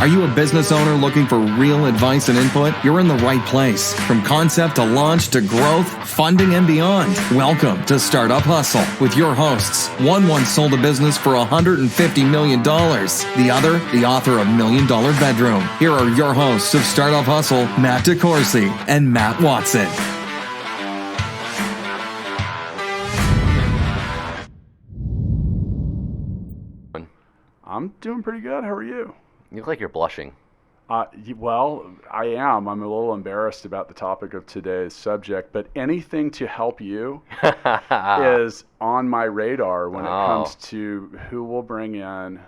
Are you a business owner looking for real advice and input? You're in the right place. From concept to launch to growth, funding, and beyond. Welcome to Startup Hustle with your hosts. One once sold a business for $150 million. The other, the author of $1 Million Bedroom. Here are your hosts of Startup Hustle, Matt DeCoursey and Matt Watson. I'm doing pretty good. How are you? You look like you're blushing. Well, I am. I'm a little embarrassed about the topic of today's subject, but anything to help you is on my radar when it comes to who we'll bring in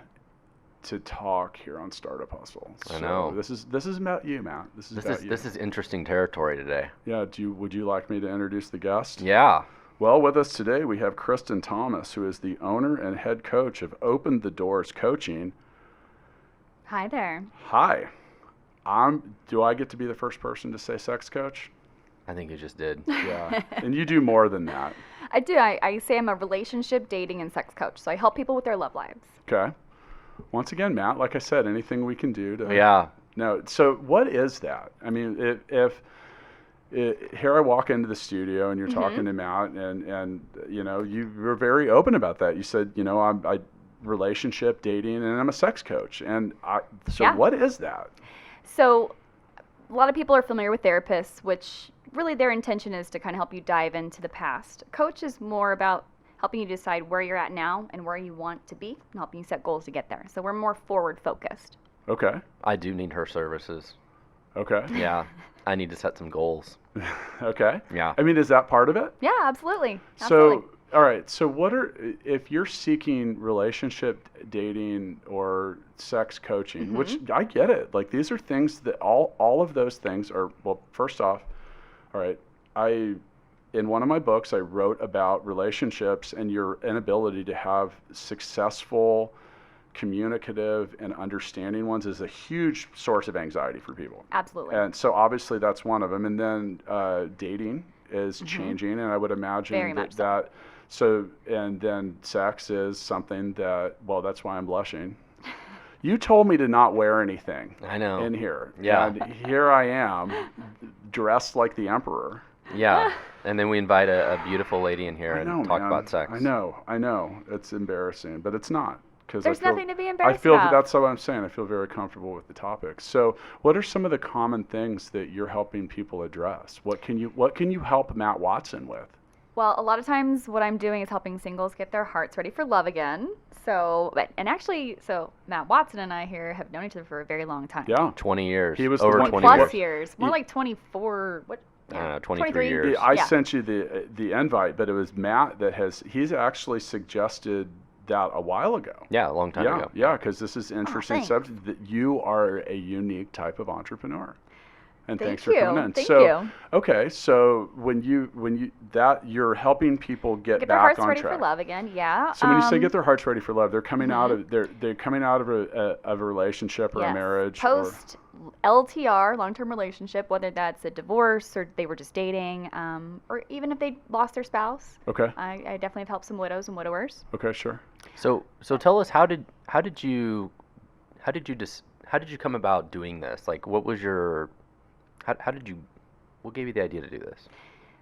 to talk here on Startup Hustle. So I know. This is about you, Matt. This is interesting territory today. Yeah. Would you like me to introduce the guest? Yeah. Well, with us today we have Kristen Thomas, who is the owner and head coach of Open the Doors Coaching. Hi there. Hi. Do I get to be the first person to say sex coach? I think you just did. Yeah. And you do more than that. I do. I say I'm a relationship, dating, and sex coach. So I help people with their love lives. Okay. Once again, Matt, like I said, anything we can do to... Yeah. No. So what is that? I mean, if here I walk into the studio and you're talking to Matt and you know, you were very open about that. You said, you know, I relationship, dating, and I'm a sex coach. And what is that? So a lot of people are familiar with therapists, which really their intention is to kind of help you dive into the past. Coach is more about helping you decide where you're at now and where you want to be and helping you set goals to get there. So we're more forward focused. Okay. I do need her services. Okay. Yeah. I need to set some goals. Okay. Yeah. I mean, is that part of it? Yeah, absolutely. So, all right. So if you're seeking relationship, dating, or sex coaching, which I get it. Like, these are things that all of those things are, well, first off, all right, in one of my books, I wrote about relationships and your inability to have successful, communicative, and understanding ones is a huge source of anxiety for people. Absolutely. And so obviously that's one of them. And then dating is changing, and I would imagine Very much so. So, and then sex is something that, well, that's why I'm blushing. You told me to not wear anything in here. Yeah. And here I am, dressed like the emperor. Yeah. And then we invite a beautiful lady in here and talk about sex. I know. It's embarrassing, but it's not. There's nothing to be embarrassed about. about. That's what I'm saying. I feel very comfortable with the topic. So what are some of the common things that you're helping people address? What can you help Matt Watson with? Well, a lot of times what I'm doing is helping singles get their hearts ready for love again. So Matt Watson and I here have known each other for a very long time. Yeah. 20 years. He was over 20 plus years. More like 24. What? I don't know, 23 years. I sent you the invite, but it was Matt he's actually suggested that a while ago. Yeah, a long time ago. Yeah, because this is interesting subject that you are a unique type of entrepreneur. And thanks for coming in. Thank you. Okay, so when you're helping people get their back hearts on ready track. for love again. Yeah. So when you say get their hearts ready for love, they're coming out of a relationship or a marriage. Post LTR, long-term relationship, whether that's a divorce or they were just dating, or even if they lost their spouse. Okay. I definitely have helped some widows and widowers. Okay, sure. So tell us how did you come about doing this? Like, what was your what gave you the idea to do this?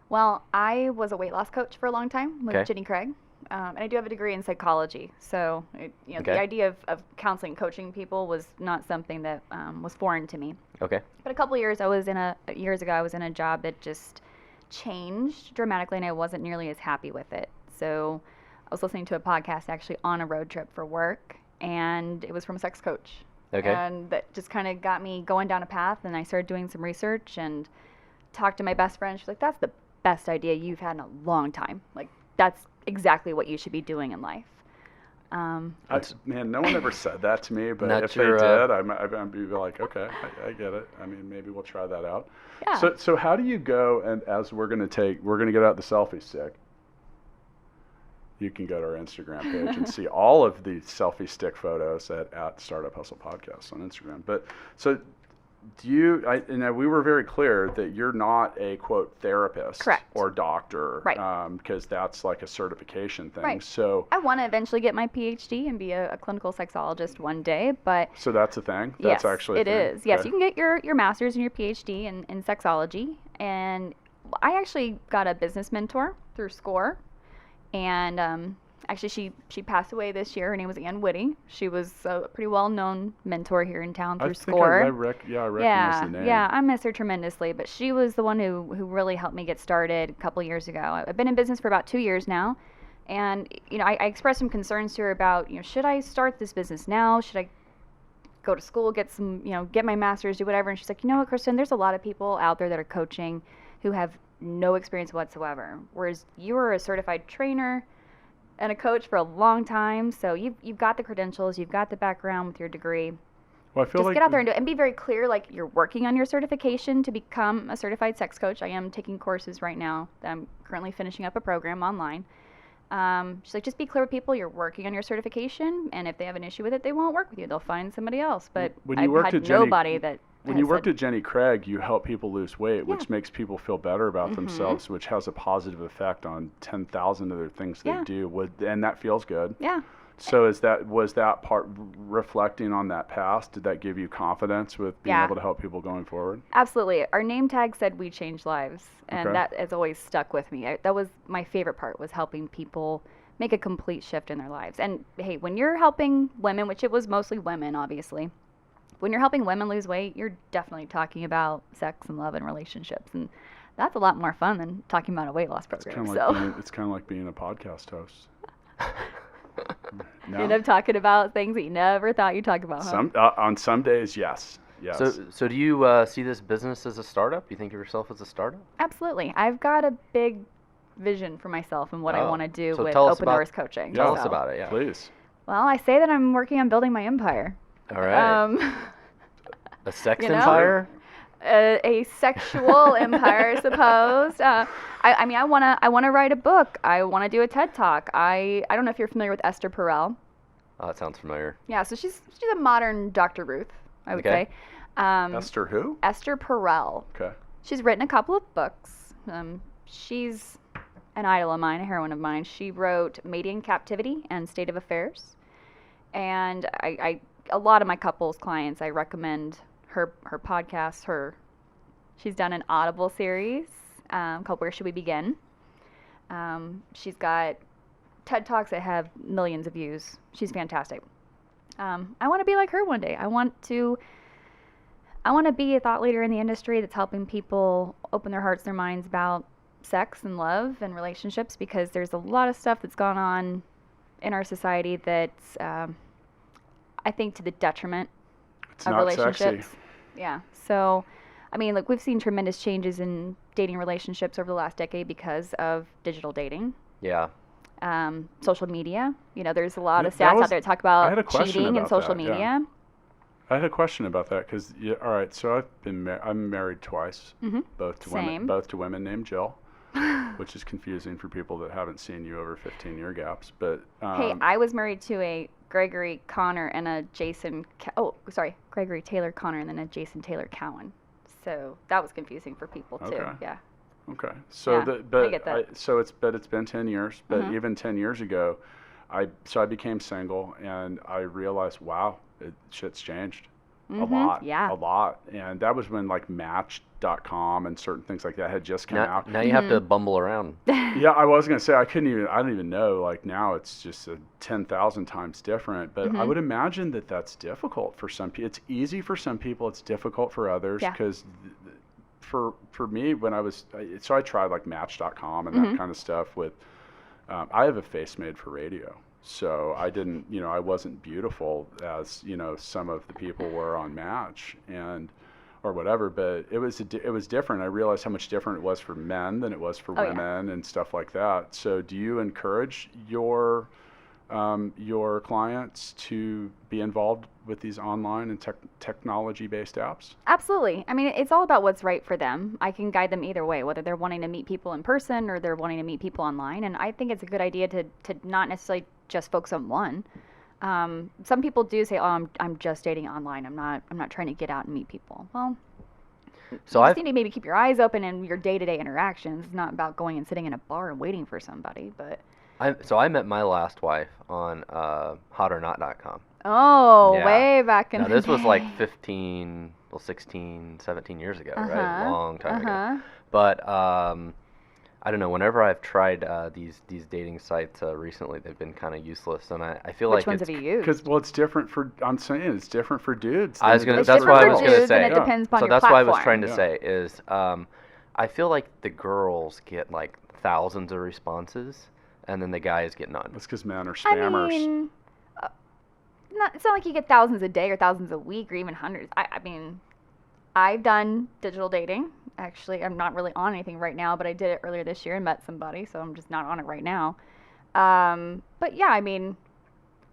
Well, I was a weight loss coach for a long time with Jenny Craig, and I do have a degree in psychology. So, the idea of counseling and coaching people was not something that was foreign to me. Okay. But a couple of years ago, I was in a job that just changed dramatically, and I wasn't nearly as happy with it. So, I was listening to a podcast actually on a road trip for work, and it was from a sex coach. Okay. And that just kind of got me going down a path, and I started doing some research and talked to my best friend. She's like, that's the best idea you've had in a long time. Like, that's exactly what you should be doing in life. Man, no one ever said that to me, but if they did, I'd be like, okay, I get it. I mean, maybe we'll try that out. Yeah. So how do you go, and as we're going to get out the selfie stick. You can go to our Instagram page and see all of the selfie stick photos at Startup Hustle Podcast on Instagram. But so we were very clear that you're not a quote therapist Correct. or doctor, Right. Because that's like a certification thing. Right. So I want to eventually get my PhD and be a clinical sexologist one day, but so that's a thing. That's yes, actually a it thing. is. Yes, Okay. you can get your master's and your PhD in sexology, and I actually got a business mentor through SCORE, and actually she passed away this year. Her name was Ann Whitty. She was a pretty well-known mentor here in town through I think SCORE. I recognize the name. Yeah, I miss her tremendously, but she was the one who really helped me get started a couple years ago. I've been in business for about 2 years now, and I expressed some concerns to her about, should I start this business now? Should I go to school, get my master's, do whatever? And she's like, you know what, Kristen, there's a lot of people out there that are coaching who have no experience whatsoever, whereas you are a certified trainer and a coach for a long time, so you've got the credentials, you've got the background with your degree. Well, I feel Just like get out there and do it, and be very clear, like you're working on your certification to become a certified sex coach. I am taking courses right now. I'm currently finishing up a program online. She's like, just be clear with people, you're working on your certification, and if they have an issue with it, they won't work with you. They'll find somebody else. But When you I've worked had at Jenny- nobody that when has you worked said, at Jenny Craig, you help people lose weight, Yeah. which makes people feel better about Mhm. themselves, which has a positive effect on 10,000 other things they Yeah. do. And that feels good. yeah. So was that part reflecting on that past? Did that give you confidence with being Yeah. able to help people going forward? Absolutely. Our name tag said we change lives, and Okay. that has always stuck with me. That was my favorite part, was helping people make a complete shift in their lives. And hey, when you're helping women, which it was mostly women, obviously, when you're helping women lose weight, you're definitely talking about sex and love and relationships, and that's a lot more fun than talking about a weight loss It's program. kind So of like being a podcast host. No? you end up talking about things that you never thought you'd talk about. Huh? On some days, yes. Yes. So do you see this business as a startup? You think of yourself as a startup? Absolutely. I've got a big vision for myself and what I Oh. want to do So with tell us Open about- Doors Coaching. Tell us So- about it, yeah. Please. Well, I say that I'm working on building my empire. All right. A sex you know? empire? A sexual empire, I suppose. I mean, I wanna write a book. I wanna do a TED Talk. I don't know if you're familiar with Esther Perel. Oh, that sounds familiar. Yeah, so she's a modern Dr. Ruth, I would Okay. say. Esther who? Esther Perel. Okay. She's written a couple of books. She's an idol of mine, a heroine of mine. She wrote Mating in Captivity and State of Affairs. And I a lot of my couples clients, I recommend her podcast. She's done an Audible series called Where Should We Begin? She's got TED Talks that have millions of views. She's fantastic. I want to be like her one day. I want to be a thought leader in the industry that's helping people open their hearts, their minds about sex and love and relationships, because there's a lot of stuff that's gone on in our society that's, I think, to the detriment It's of not relationships. sexy. Yeah. So, I mean, like, we've seen tremendous changes in dating relationships over the last decade because of digital dating. Yeah. Social media. There's a lot of That stats was- out there that talk I had a about question cheating and about social that, yeah. media. I had a question about that because, all right, so I'm married twice, Mhm. both to Same. women named Jill, which is confusing for people that haven't seen you over 15-year gaps. But Hey, I was married to a Gregory Connor and a Gregory Taylor Connor and then a Jason Taylor Cowan. So that was confusing for people too. Okay. Yeah. okay, so Yeah, I get that. it's been 10 years, but Mhm. even 10 years ago, I became single and I realized, wow, shit's changed. A Mhm, lot, yeah. a lot, and that was when like Match.com and certain things like that had just come out. Now you have to bumble around. Yeah, I was gonna say I don't even know. Like now, it's just 10,000 times different. But I would imagine that that's difficult for some people. It's easy for some people. It's difficult for others. Yeah. Because for me, when I tried like Match.com and that kind of stuff. With I have a face made for radio, so I didn't. I wasn't beautiful as some of the people were on Match or whatever, but it was different. I realized how much different it was for men than it was for Oh, yeah. women and stuff like that. So do you encourage your clients to be involved with these online and technology-based apps? Absolutely. I mean, it's all about what's right for them. I can guide them either way, whether they're wanting to meet people in person or they're wanting to meet people online. And I think it's a good idea to not necessarily just focus on one. Some people do say, "Oh, I'm just dating online. I'm not trying to get out and meet people." Well, So you I just need to maybe keep your eyes open in your day-to-day interactions. It's not about going and sitting in a bar and waiting for somebody, but. I met my last wife on hotornot.com. Oh, Yeah. way back in Now the this was like day. 16, 17 years ago, right? Uh-huh, Long time ago. uh-huh. But I don't know. Whenever I've tried these dating sites recently, they've been kind of useless, and I feel Which like ones it's have you used? Because it's different for. I'm saying it's different for dudes. I was than it gonna. is That's for what I different was for gonna dudes, and say. it depends upon So your that's what I was platform. trying to Yeah. say is, I feel like the girls get like thousands of responses, and then the guys get none. That's because men are spammers. I mean, it's not like you get thousands a day or thousands a week or even hundreds. I mean, I've done digital dating. Actually, I'm not really on anything right now, but I did it earlier this year and met somebody, so I'm just not on it right now. But yeah, I mean,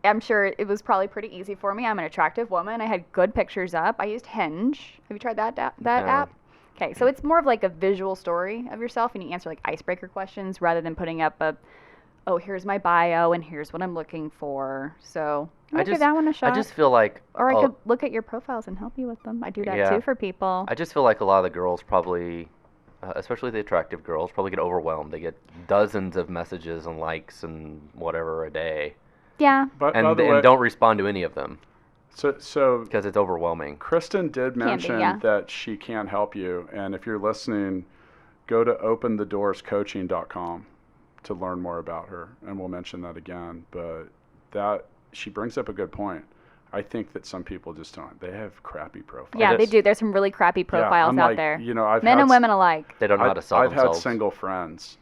I'm sure it was probably pretty easy for me. I'm an attractive woman. I had good pictures up. I used Hinge. Have you tried that No. app? Okay, so it's more of like a visual story of yourself, and you answer like icebreaker questions rather than putting up oh, here's my bio and here's what I'm looking for. So you might give that one a shot. I just feel like, Or I could look at your profiles and help you with them. I do that Yeah. too for people. I just feel like a lot of the girls probably, especially the attractive girls, probably get overwhelmed. They get dozens of messages and likes and whatever a day, Yeah. But and by the way, and don't respond to any of them so because it's overwhelming. Kristen did be, mention yeah. that she can help you, and if you're listening, go to openthedoorscoaching.com to learn more about her, and we'll mention that again. But that she brings up a good point. I think that some people just don't. They have crappy profiles. Yeah, they just- do. There's some really crappy profiles I'm out like, there. You know, I've Men had and women alike. They don't know how to sell I've themselves. had single friends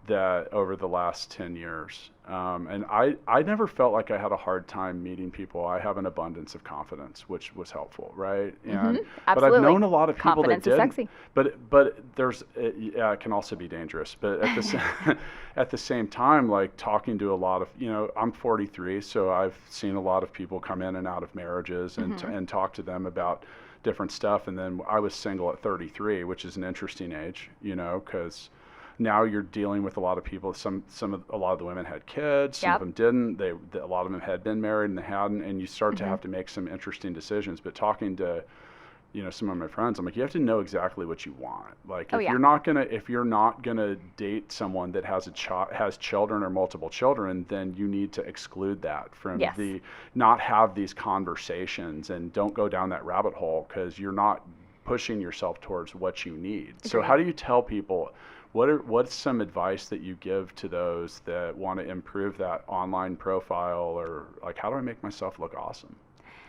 that over the last 10 years, and I never felt like I had a hard time meeting people. I have an abundance of confidence, which was helpful, right? And but I've Absolutely. known a lot of people Confidence that is didn't. sexy. But there's yeah, it can also be dangerous. But at the at the same time, like talking to a lot of, you know, I'm 43, so I've seen a lot of people come in and out of marriages and and talk to them about different stuff. And then I was single at 33, which is an interesting age, you know, because now you're dealing with a lot of people. A lot of the women had kids. Some of them didn't. A lot of them had been married and they hadn't. And you start to have to make some interesting decisions. But talking to, you know, some of my friends, I'm like, you have to know exactly what you want. Like, if you're not gonna date someone that has has children or multiple children, then you need to exclude that from not have these conversations and don't go down that rabbit hole because you're not pushing yourself towards what you need. So how do you tell people? What's some advice that you give to those that want to improve that online profile, or like, how do I make myself look awesome?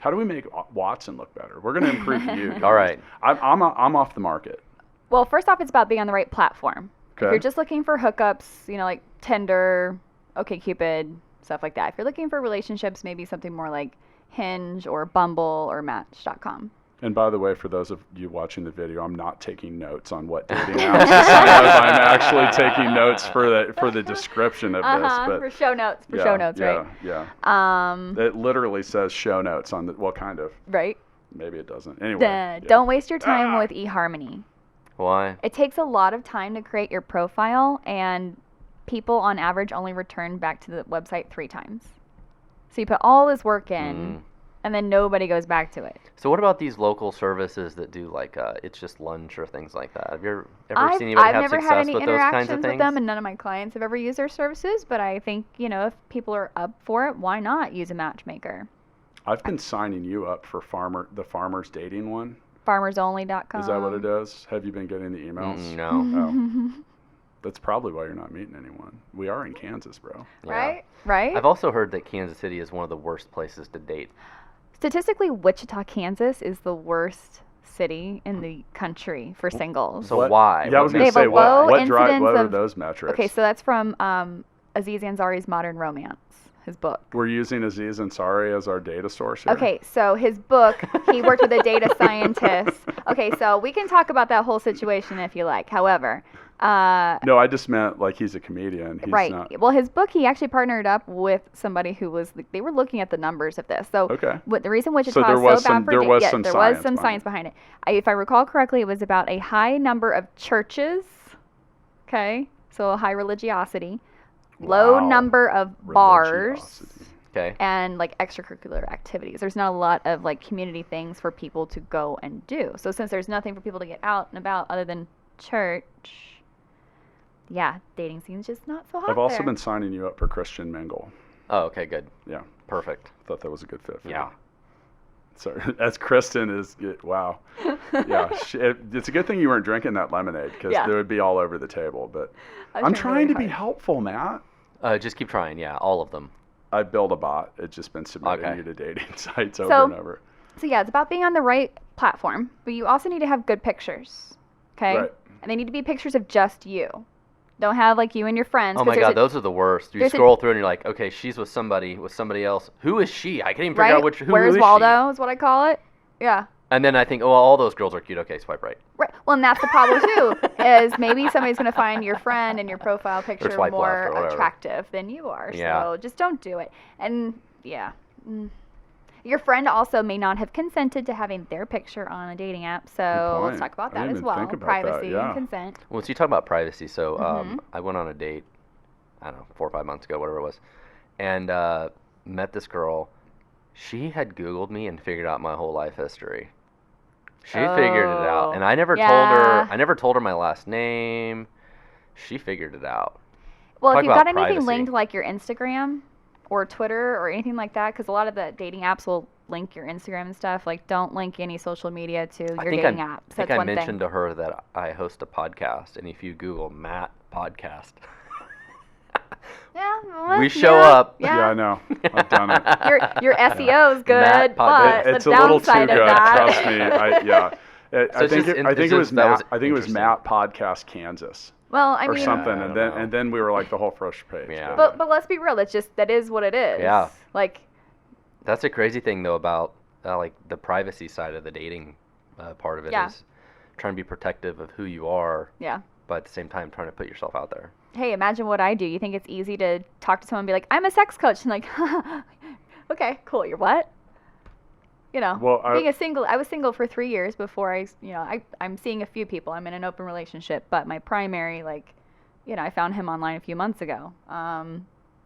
How do we make Watson look better? We're going to improve you. All right. I'm off the market. Well, first off, it's about being on the right platform. If Okay. you're just looking for hookups, you know, like Tinder, OkCupid, stuff like that. If you're looking for relationships, maybe something more like Hinge or Bumble or Match.com. And by the way, for those of you watching the video, I'm not taking notes on what dating apps to sign up. I'm actually taking notes for the description of this. But For show notes, right? Yeah. It literally says show notes on the, well, kind of. Right. Maybe it doesn't. Anyway. Don't waste your time with eHarmony. Why? It takes a lot of time to create your profile, and people on average only return back to the website 3 times. So you put all this work in, and then nobody goes back to it. So what about these local services that do like it's just lunch or things like that? Have you ever seen anybody I've have never success had any with those kinds of interactions with things? them, and none of my clients have ever used their services. But I think, you know, if people are up for it, why not use a matchmaker? I've been signing you up for the farmer's dating one. FarmersOnly.com. Is that what it is? Have you been getting the emails? No. Oh. That's probably why you're not meeting anyone. We are in Kansas, bro. Yeah. Right? I've also heard that Kansas City is one of the worst places to date. Statistically, Wichita, Kansas is the worst city in the country for singles. So why? Yeah, I was What going makes- to say, low what incidence are of- those metrics? Okay, so that's from Aziz Ansari's Modern Romance, his book. We're using Aziz Ansari as our data source here. Okay, so his book, he worked with a data scientist. Okay, so we can talk about that whole situation if you like. However, No, I just meant like he's a comedian. He's right. Not, Well, his book, he actually partnered up with somebody who was, they were looking at the numbers of this. So Okay. what the reason Wichita So there is was so bad some- for there was yeah, some there was science some behind science behind it. If I recall correctly, it was about a high number of churches. Okay, so a high religiosity. Low Wow. number of bars. Religiosity. Okay. and like extracurricular activities. There's not a lot of like community things for people to go and do. So since there's nothing for people to get out and about other than church, yeah, dating scene's just not so hot I've also there. been signing you up for Christian Mingle. Oh, okay, good. Yeah, Perfect. thought that was a good fit for Yeah. you. So as Kristen is, wow. Yeah, it's a good thing you weren't drinking that lemonade because Yeah. there would be all over the table. But I was I'm trying trying really to be hard. helpful, Matt. Just keep trying. Yeah, all of them. I build a bot. It's just been submitting Okay. you to dating sites over So- and over. So yeah, it's about being on the right platform, but you also need to have good pictures. Okay? Right. And they need to be pictures of just you. Don't have like you and your friends. Oh 'cause my there's God, a- those are the worst. You there's a- scroll through and you're like, okay, she's with somebody else. Who is she? I can't even figure right? out who Where's is Waldo is what I call it. Yeah. she? And then I think, oh, all those girls are cute. Okay, swipe right. Right. Well, and that's the problem too, is maybe somebody's going to find your friend and your profile picture swipe left more or whatever. attractive than you are. Yeah. So just don't do it. And yeah. Your friend also may not have consented to having their picture on a dating app. So Good let's point. talk about I that didn't as even well. think about that, Privacy yeah. and consent. Well, so you talk about privacy. So Mm-hmm. I went on a date, I don't know, 4 or 5 months ago, whatever it was, and met this girl. She had Googled me and figured out my whole life history. She figured it out, and I never told Yeah. her. I never told her my last name. She figured it out. Well, Talk if you've got about anything privacy. linked like your Instagram or Twitter or anything like that, because a lot of the dating apps will link your Instagram and stuff, like don't link any social media to your dating apps. I That's think I one mentioned thing. to her that I host a podcast, and if you Google Matt podcast, Yeah, well, we show yeah, up. Yeah, Yeah, I know. I've done it. Your SEO is good, Matt but It's the a little too downside good. of that. Trust me. I it's think just I think it was that was Matt. I think it was interesting. Matt Podcast Kansas Well, I or mean, something, I and don't know. then we were like the whole first page. Yeah. but let's be real. That is what it is. Yeah. Like, That's a crazy thing though about like the privacy side of the dating part of it is Yeah. trying to be protective of who you are, yeah. but at the same time trying to put yourself out there. Hey, imagine what I do. You think it's easy to talk to someone and be like, I'm a sex coach, and like, okay, cool. You're what? You know, Well, I was single for 3 years before I'm seeing a few people. I'm in an open relationship, but my primary, I found him online a few months ago.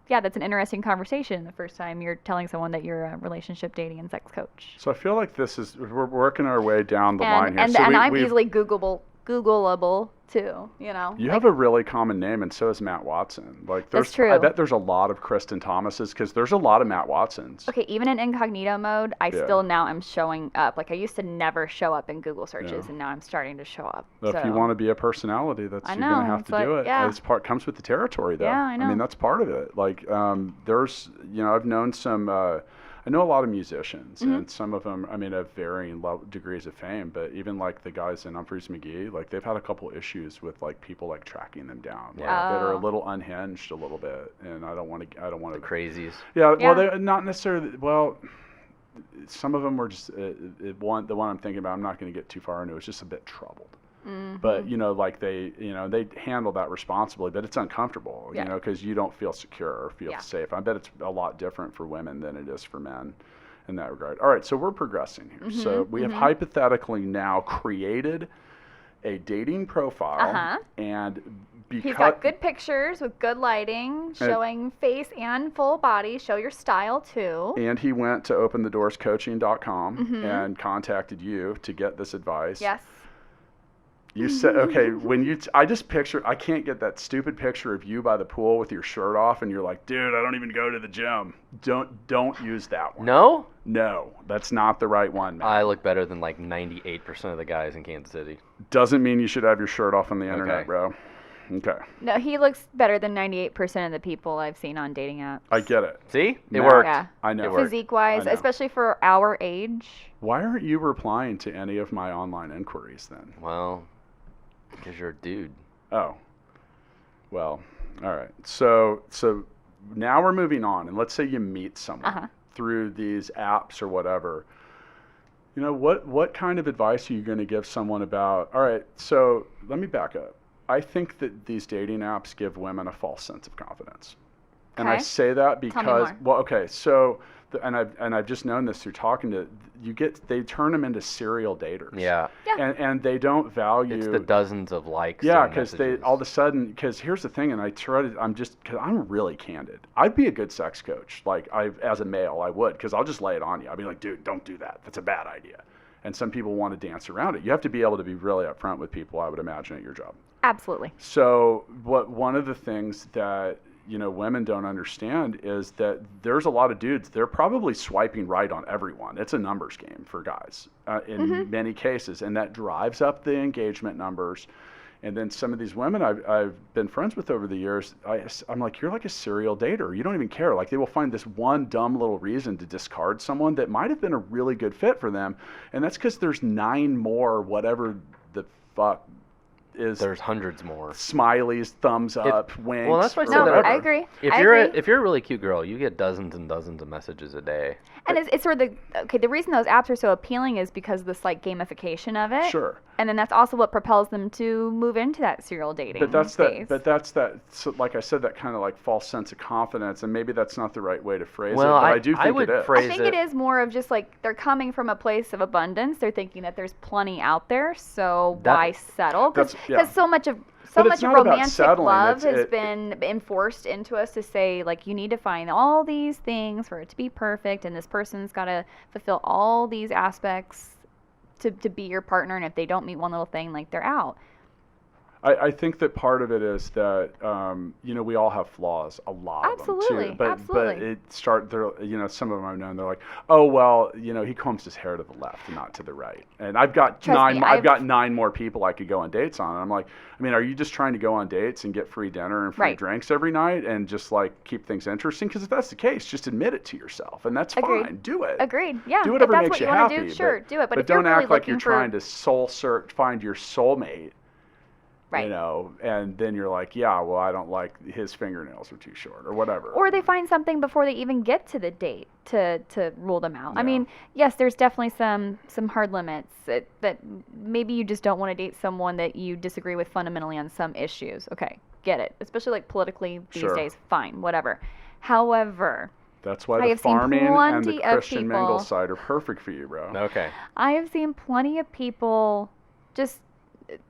Yeah, that's an interesting conversation the first time you're telling someone that you're a relationship dating and sex coach. So I feel like we're working our way down the line here. And So I'm we've- easily Googleable too, You have a really common name, and so is Matt Watson. Like, That's I true. bet there's a lot of Kristen Thomases because there's a lot of Matt Watsons. Okay, even in incognito mode, I Yeah. still now am showing up. Like I used to never show up in Google searches, Yeah. and now I'm starting to show up. If you want to be a personality, you're I gonna know, have it's to like- do it. yeah. It's comes with the territory, though. Yeah, I know. mean, that's part of it. Like, there's, I've known some. I know a lot of musicians, Mm-hmm. and some of them, have varying degrees of fame. But even like the guys in Humphreys McGee, like they've had a couple issues with like people like tracking them down, like, that are a Oh. little unhinged a little bit, and I don't want to. The crazies. Yeah, Yeah. well, they're not necessarily. Well, some of them were just the one I'm thinking about. I'm not going to get too far into. It's just a bit troubled. Mm-hmm. But like they handle that responsibly, but it's uncomfortable, Yeah. because you don't feel secure or feel Yeah. safe. I bet it's a lot different for women than it is for men in that regard. All right, so we're progressing here. So we have hypothetically now created a dating profile, and because He's got good pictures with good lighting, showing face and full body. Show your style too. and he went to openthedoorscoaching.com and contacted you to get this advice. Yes. You said, okay, I can't get that stupid picture of you by the pool with your shirt off, and you're like, dude, I don't even go to the gym. Don't use that one. No? No, that's not the right one, man. I look better than like 98% of the guys in Kansas City. Doesn't mean you should have your shirt off on the internet, Okay. bro. Okay, No, he looks better than 98% of the people I've seen on dating apps. I get it. See? It Matt, worked. Yeah. I know. It worked. Physique-wise, I know. especially for our age. Why aren't you replying to any of my online inquiries then? Well, because you're a dude. Oh, well, all right. So now we're moving on, and let's say you meet someone through these apps or whatever. What kind of advice are you going to give someone about? All right, so let me back up. I think that these dating apps give women a false sense of confidence. And I Okay. say that me because, more. well, okay, so and I've just known this through talking to, they turn them into serial daters. Yeah. And they don't value. It's the dozens of likes. Yeah, and because messages. all of a sudden, because here's the thing, and because I'm really candid. I'd be a good sex coach, like as a male, I would, because I'll just lay it on you. I'd be like, dude, don't do that. That's a bad idea. And some people want to dance around it. You have to be able to be really upfront with people, I would imagine, at your job. Absolutely. So one of the things that women don't understand is that there's a lot of dudes, they're probably swiping right on everyone. It's a numbers game for guys in many cases, and that drives up the engagement numbers. And then some of these women I've been friends with over the years, I'm like, you're like a serial dater. You don't even care. Like, they will find this one dumb little reason to discard someone that might have been a really good fit for them. And that's because there's 9 more, whatever the fuck is. There's hundreds more. Smileys, thumbs up, winks. Well, that's why I said No, that. I agree. If you're a really cute girl, you get dozens and dozens of messages a day. And it's sort of the reason those apps are so appealing is because of this like gamification of it. Sure. And then that's also what propels them to move into that serial dating. But that's phase. So like I said, that kind of like false sense of confidence, and maybe that's not the right way to phrase Well, it, but I do think would it is. phrase I think it is more of just like they're coming from a place of abundance. They're thinking that there's plenty out there, so why settle? Because so much of But it's not about romantic settling, love it's- has been enforced into us to say, like, you need to find all these things for it to be perfect, and this person's got to fulfill all these aspects to be your partner, and if they don't meet one little thing, like, they're out. I think that part of it is that we all have flaws, a lot Absolutely, of them too. absolutely. But some of them I've known, they're like, oh well, he combs his hair to the left and not to the right. And I've got Trust me, I've got 9 more people I could go on dates on. And I'm like, I mean, are you just trying to go on dates and get free dinner and free Right. drinks every night and just like keep things interesting? Because if that's the case, just admit it to yourself, and that's Agreed. fine. Do it. Agreed. Yeah. Do whatever if that's makes what you you want happy. to do, sure, do it. But if don't you're really act like you're looking for, trying to soul search, find your soulmate. right. And then you're like, yeah, well, I don't like his fingernails are too short or whatever. Or they find something before they even get to the date to rule them out. Yeah. I mean, yes, there's definitely some hard limits that maybe you just don't want to date someone that you disagree with fundamentally on some issues. Okay, get it. Especially like politically these Sure. days, fine, whatever. However, That's why I the have seen farming and plenty the of Christian Mingle people- side are perfect for you, bro. Okay. I have seen plenty of people just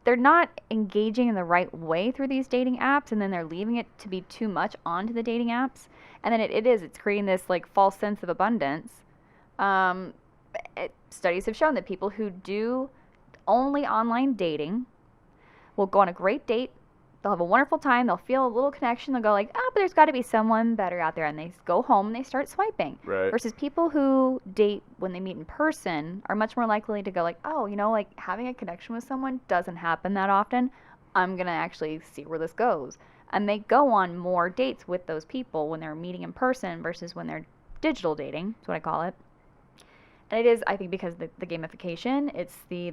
they're not engaging in the right way through these dating apps, and then they're leaving it to be too much onto the dating apps, and then it's creating this like false sense of abundance. Studies have shown that people who do only online dating will go on a great date. They'll have a wonderful time. They'll feel a little connection. They'll go like, oh, but there's got to be someone better out there. And they go home and they start swiping. Right. Versus people who date when they meet in person are much more likely to go like, oh, like having a connection with someone doesn't happen that often. I'm going to actually see where this goes. And they go on more dates with those people when they're meeting in person versus when they're digital dating. That's what I call it. And it is, I think, because the gamification,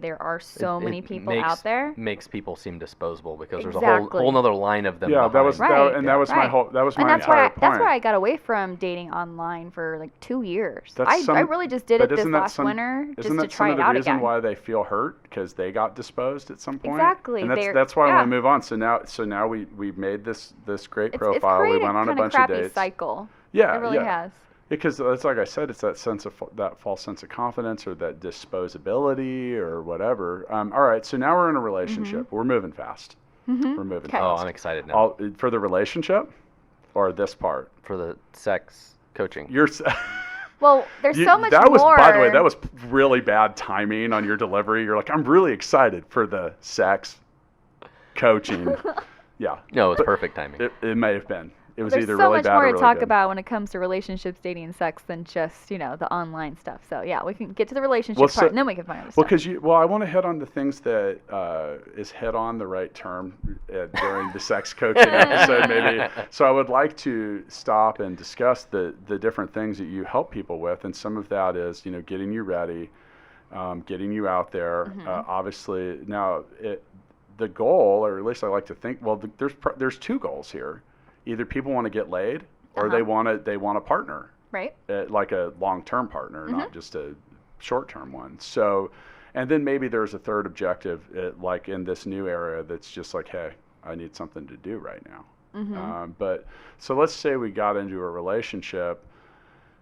there are so many people out there. Makes people seem disposable because there's a Exactly. whole nother line of them. Yeah, that was behind. Right. that was my Right. whole that was my And that's entire why point. that's why I got away from dating online for like 2 years. That's I really just did but it this isn't that last winter just Isn't to that try some of it the out reason again. why they feel hurt because they got disposed at some point? Exactly. And They're- that's why I yeah. want to move on. So now we made this great It's profile. We created went on a kinda bunch of crappy dates. cycle. Yeah, It really yeah. has. Because it's like I said, it's that sense of that false sense of confidence or that disposability or whatever. All right, so now we're in a relationship. Mm-hmm. We're moving fast. We're moving Okay. Oh, fast. I'm excited now For the relationship or this part? for the sex coaching. You're Well, there's so much that was, more. by the way, that was really bad timing on your delivery. You're like, I'm really excited for the sex coaching. Yeah. No, it's perfect timing. It may have been. It was There's either so really much bad more or to really talk good. about when it comes to relationships, dating, and sex than just the online stuff. So yeah, we can get to the relationship Well, part, and then we can find out the Well, stuff. because I want to hit on the things that is hit on the right term during the sex coaching episode, maybe. So I would like to stop and discuss the different things that you help people with, and some of that is getting you ready, getting you out there. Mm-hmm. Obviously, now the goal, or at least I like to think, well, there's 2 goals here. Either people want to get laid, or they want a partner. Right. Like a long-term partner, Mm-hmm. not just a short-term one. So, and then maybe there's a third objective, like in this new era, that's just like, hey, I need something to do right now. Mm-hmm. But so let's say we got into a relationship.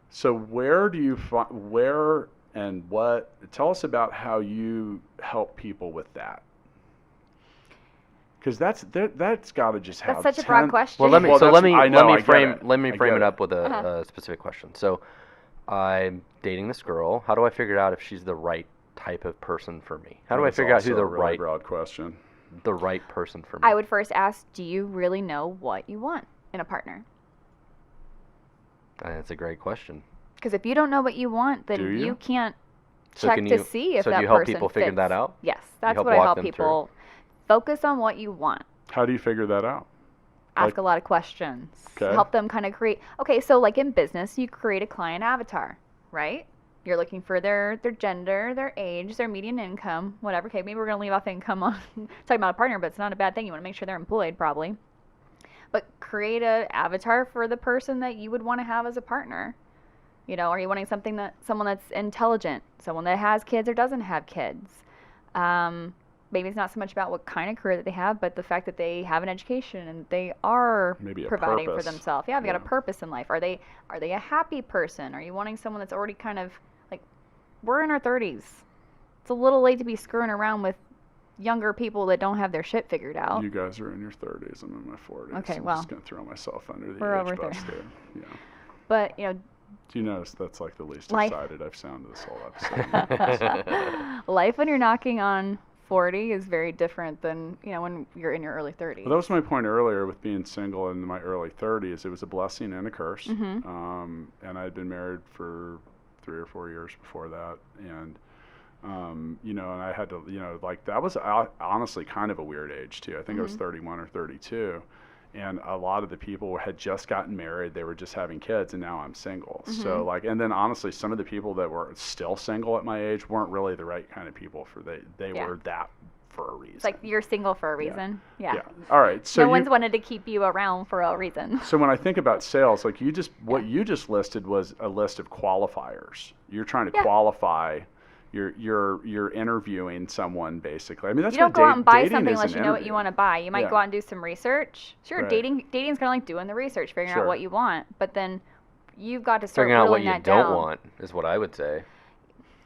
So where do you find, where and what, tell us about how you help people with that. Because that's got to just have. That's such a broad question. Well, let me frame get it up with a specific question. So, I'm dating this girl. How do I figure out if she's the right type of person for me? How do I figure out who the really broad question? The right person for me? I would first ask, do you really know what you want in a partner? That's a great question. Because if you don't know what you want, then you can't check to see if that person fits. So do you help people figure that out? Yes, that's what I help people. Focus on what you want. How do you figure that out? Ask a lot of questions. Okay. Help them kind of create. Okay, so like in business, you create a client avatar, right? You're looking for their gender, their age, their median income, whatever. Okay, maybe we're going to leave off income on talking about a partner, but it's not a bad thing. You want to make sure they're employed, probably. But create an avatar for the person that you would want to have as a partner. You know, are you wanting someone that's intelligent, someone that has kids or doesn't have kids? Maybe it's not so much about what kind of career that they have, but the fact that they have an education and they are providing for themselves. Yeah, they've got a purpose in life. Are they a happy person? Are you wanting someone that's already kind of like, we're in our 30s. It's a little late to be screwing around with younger people that don't have their shit figured out. You guys are in your 30s. I'm in my 40s. Okay, I'm well, just going to throw myself under the we're age over bus 30. there. Yeah. But, you know, do you notice that's like the least excited I've sounded this whole episode? life when you're knocking on 40 is very different than, you know, when you're in your early 30s. Well, that was my point earlier with being single in my early 30s. It was a blessing and a curse. Mm-hmm. And I'd been married for 3 or 4 years before that. And, you know, and I had to, you know, like that was honestly kind of a weird age too. I think I was 31 or 32. And a lot of the people had just gotten married. They were just having kids, and now I'm single. So like, and then honestly, some of the people that were still single at my age weren't really the right kind of people for they were that for a reason. It's like you're single for a reason. Yeah. All right. So no one's wanted to keep you around for a reason. So when I think about sales, like what you just listed was a list of qualifiers. You're trying to qualify. You're interviewing someone basically. I mean, that's you don't go out and buy something unless you know interview. what you want to buy. You might go out and do some research. Sure, Right. dating's kind of like doing the research, figuring out what you want. But then you've got to start figuring out what whittling you that don't down. want is what I would say.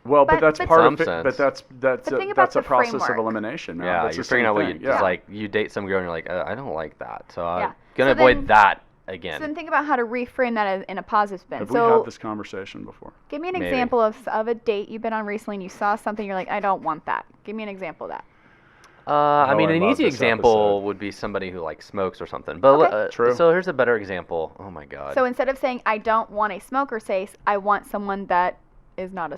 Well, but that's part of it. sense. But that's think about a the process of framework. elimination. Man. Yeah, That's you're the figuring same out what thing. you just like. You date some girl and you're like, I don't like that, so I'm So gonna avoid then- that again. So then think about how to reframe that in a positive spin. Have so we had this conversation before? give me an Maybe. example of a date you've been on recently and you saw something, you're like, I don't want that. Give me an example of that. I mean, I an love easy this example episode. would be somebody who like smokes or something. But Okay. True. So here's a better example. Oh my God. So instead of saying, I don't want a smoker, say, I want someone that is not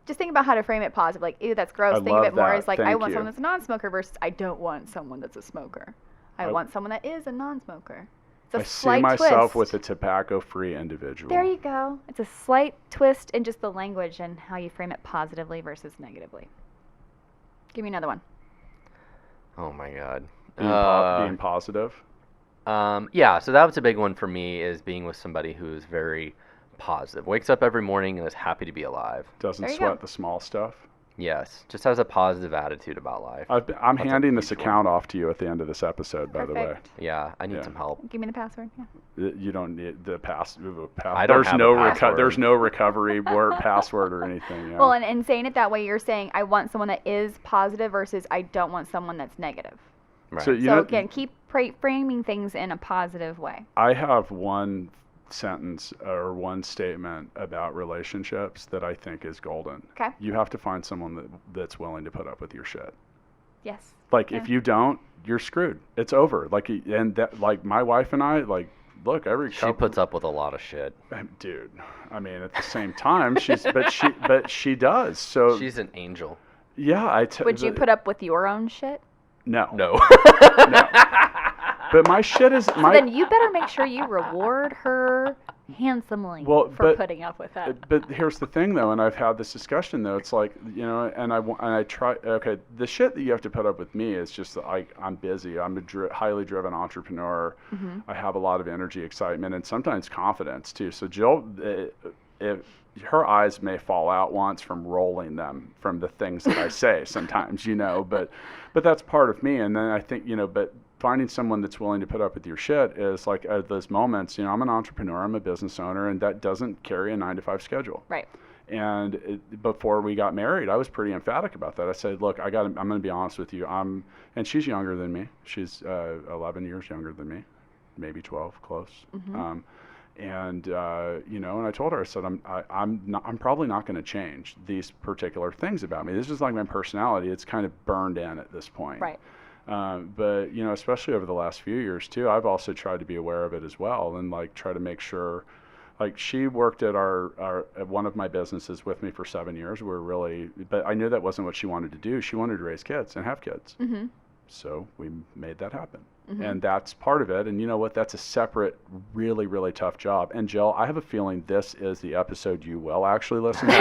just think about how to frame it positive. Like, ew, that's gross. I Think of love it more that. as like, I Thank want you. someone that's a non-smoker versus I don't want someone that's a smoker. I want someone that is a non-smoker. It's a I see slight myself twist. with a tobacco-free individual. There you go. It's a slight twist in just the language and how you frame it positively versus negatively. Give me another one. Oh my God. Being positive. Yeah, so that was a big one for me, is being with somebody who's very positive. Wakes up every morning and is happy to be alive. Doesn't There you sweat go. the small stuff. Yes, just has a positive attitude about life. I'm That's a handing this huge one. account off to you at the end of this episode, by the way. Perfect. Yeah, I need Yeah. some help. Give me the password. Yeah. You don't need the I don't have a password. There's no recovery word password or anything. Yeah. Well, and saying it that way, you're saying I want someone that is positive versus I don't want someone that's negative. Right. So you So know, again, keep framing things in a positive way. I have one sentence or one statement about relationships that I think is golden. Okay. You have to find someone that's willing to put up with your shit. Yes. Like if you don't, you're screwed. It's over. Like like my wife and I, like, look, every She couple, puts up with a lot of shit. dude. I mean, at the same time, but she does. So She's an angel. yeah, Would you put up with your own shit? No. No. But my shit is So my. then you better make sure you reward her handsomely for but- putting up with that. But here's the thing, though, and I've had this discussion, though. It's like, you know, and I try. Okay, the shit that you have to put up with me is just that I'm busy. I'm a highly driven entrepreneur. Mm-hmm. I have a lot of energy, excitement, and sometimes confidence too. So Jill, if her eyes may fall out once from rolling them from the things that I say sometimes, you know, but that's part of me. And then I think, you know, but finding someone that's willing to put up with your shit is like at those moments, you know, I'm an entrepreneur, I'm a business owner, and that doesn't carry a 9-to-5 schedule. Right. And before we got married, I was pretty emphatic about that. I said, look, I'm going to be honest with you. And she's younger than me. She's 11 years younger than me, maybe 12, close. Mm-hmm. You know, and I told her, I said, I'm probably not going to change these particular things about me. This is like my personality. It's kind of burned in at this point. Right. But, you know, especially over the last few years too, I've also tried to be aware of it as well and like try to make sure. Like she worked at at one of my businesses with me for 7 years. But I knew that wasn't what she wanted to do. She wanted to raise kids and have kids. Mm-hmm. So we made that happen. Mm-hmm. And that's part of it. And you know what? That's a separate, really, really tough job. And Jill, I have a feeling this is the episode you will actually listen to.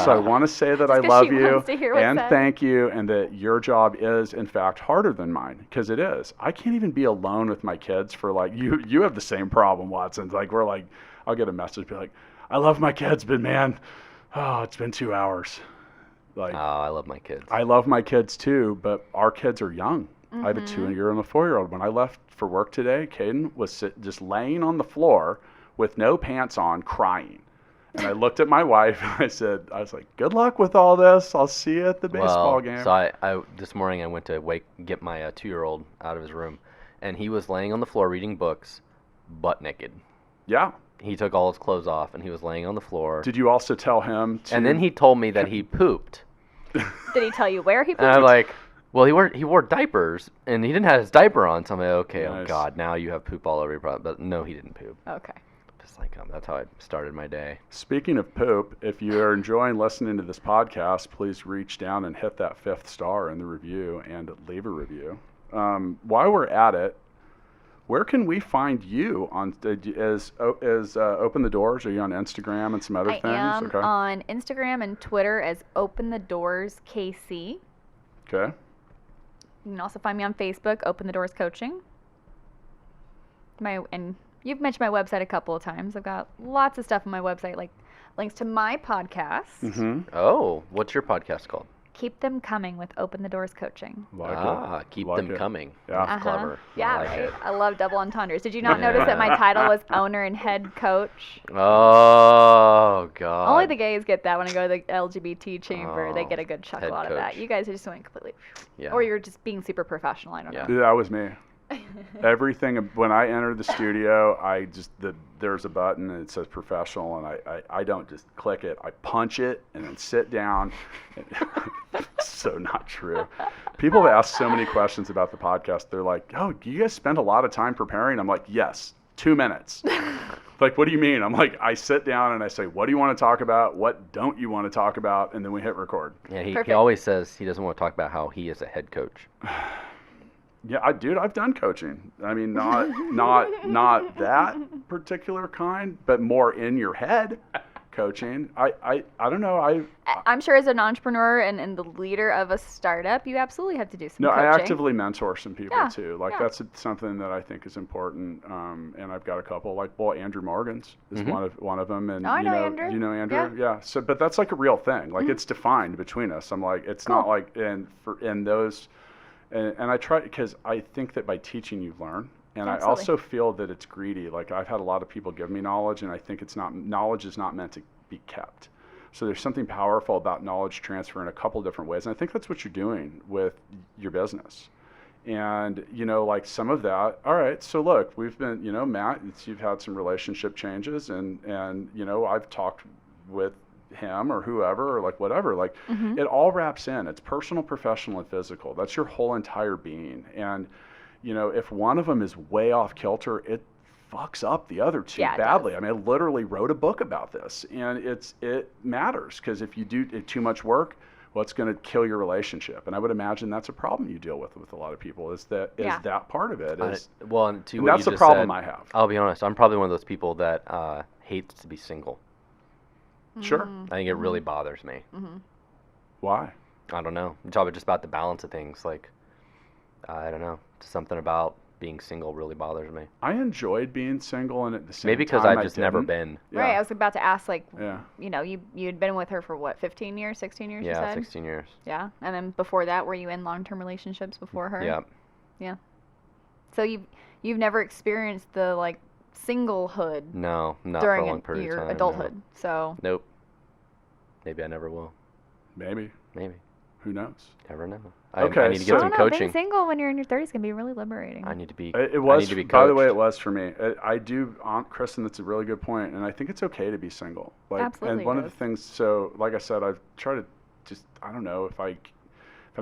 So I want to say that I love you and thank you, and that your job is, in fact, harder than mine, because it is. I can't even be alone with my kids for like, you have the same problem, Watson. Like we're like, I'll get a message, be like, I love my kids, but man, it's been 2 hours. Like, I love my kids. I love my kids too, but our kids are young. Mm-hmm. I have a 2-year-old and a 4-year-old. When I left for work today, Caden was just laying on the floor with no pants on, crying. And I looked at my wife and I was like, good luck with all this. I'll see you at the baseball game. So I this morning I went to get my 2-year-old out of his room, and he was laying on the floor reading books, butt naked. Yeah. He took all his clothes off, and he was laying on the floor. Did you also tell him to... And then he told me that he pooped. Did he tell you where he pooped? And I'm like, well, he wore diapers, and he didn't have his diaper on. So I'm like, okay, Nice. Oh God, now you have poop all over your product. But no, he didn't poop. Okay. Just like that's how I started my day. Speaking of poop, if you are enjoying listening to this podcast, please reach down and hit that 5th star in the review and leave a review. While we're at it, where can we find you on as Open the Doors? Are you on Instagram and some other things? I am on Instagram and Twitter as Open the Doors KC. Okay. You can also find me on Facebook, Open the Doors Coaching. And you've mentioned my website a couple of times. I've got lots of stuff on my website, like links to my podcast. Mm-hmm. Oh, what's your podcast called? Keep Them Coming with Open the Doors Coaching. Keep them coming. Yeah. That's clever. Yeah, I like right. it. I love double entendres. Did you not notice that my title was owner and head coach? Oh God. Only the gays get that when I go to the LGBT chamber. They Oh, get a good chuckle head out of that. coach. You guys are just doing completely... Yeah. Or you're just being super professional. I don't know. That was me. Everything, when I enter the studio, there's a button and it says professional, and I don't just click it. I punch it and then sit down. So not true. People have asked so many questions about the podcast. They're like, oh, do you guys spend a lot of time preparing? I'm like, yes, 2 minutes. Like, what do you mean? I'm like, I sit down and I say, what do you want to talk about? What don't you want to talk about? And then we hit record. Yeah, he Perfect. always says he doesn't want to talk about how he is a head coach. Yeah, I've done coaching. I mean, not that particular kind, but more in your head coaching. I don't know. I'm sure as an entrepreneur and the leader of a startup, you absolutely have to do some coaching. I actively mentor some people too. Like that's something that I think is important. And I've got a couple. Like, Andrew Morgan's is one of them. And I know Andrew. Andrew. You know Andrew? Yeah. So, but that's like a real thing. Like it's defined between us. I'm like, it's not like in those. And I try, because I think that by teaching you learn, and Absolutely. I also feel that it's greedy. Like I've had a lot of people give me knowledge, and I think knowledge is not meant to be kept. So there's something powerful about knowledge transfer in a couple different ways, and I think that's what you're doing with your business. And like some of that. All right, so look, we've been, Matt, you've had some relationship changes, and I've talked with him or whoever or like whatever, like it all wraps in. It's personal, professional, and physical. That's your whole entire being. And if one of them is way off kilter, it fucks up the other two badly. I mean, I literally wrote a book about this, and it matters, because if you do too much work, well, it's going to kill your relationship. And I would imagine that's a problem you deal with a lot of people, is that part of it. And that's the problem I have. I'll be honest, I'm probably one of those people that hates to be single. Sure. I think it really bothers me. Why? I don't know. It's probably just about the balance of things. Like, I don't know. Something about being single really bothers me. I enjoyed being single, and at the same Maybe because time, I've just never been. Yeah. Right, I was about to ask, like, Yeah. you'd been with her for what, 15 years, 16 years, you Yeah, said? 16 years. Yeah, and then before that, were you in long-term relationships before her? Yeah. Yeah. So you've never experienced the like singlehood No, not during for a long period your of time. adulthood. No. So Nope. Maybe I never will. Maybe. Who knows? Never know. Okay, I need to I get don't some know. coaching. Being single when you're in your 30s can be really liberating. I need to be. It was, I need to be by the way, coached. it was for me. I do, Kristen, that's a really good point, and I think it's okay to be single. Like, Absolutely and one it of the is. things, so like I said, I've tried to just, I don't know, if I'm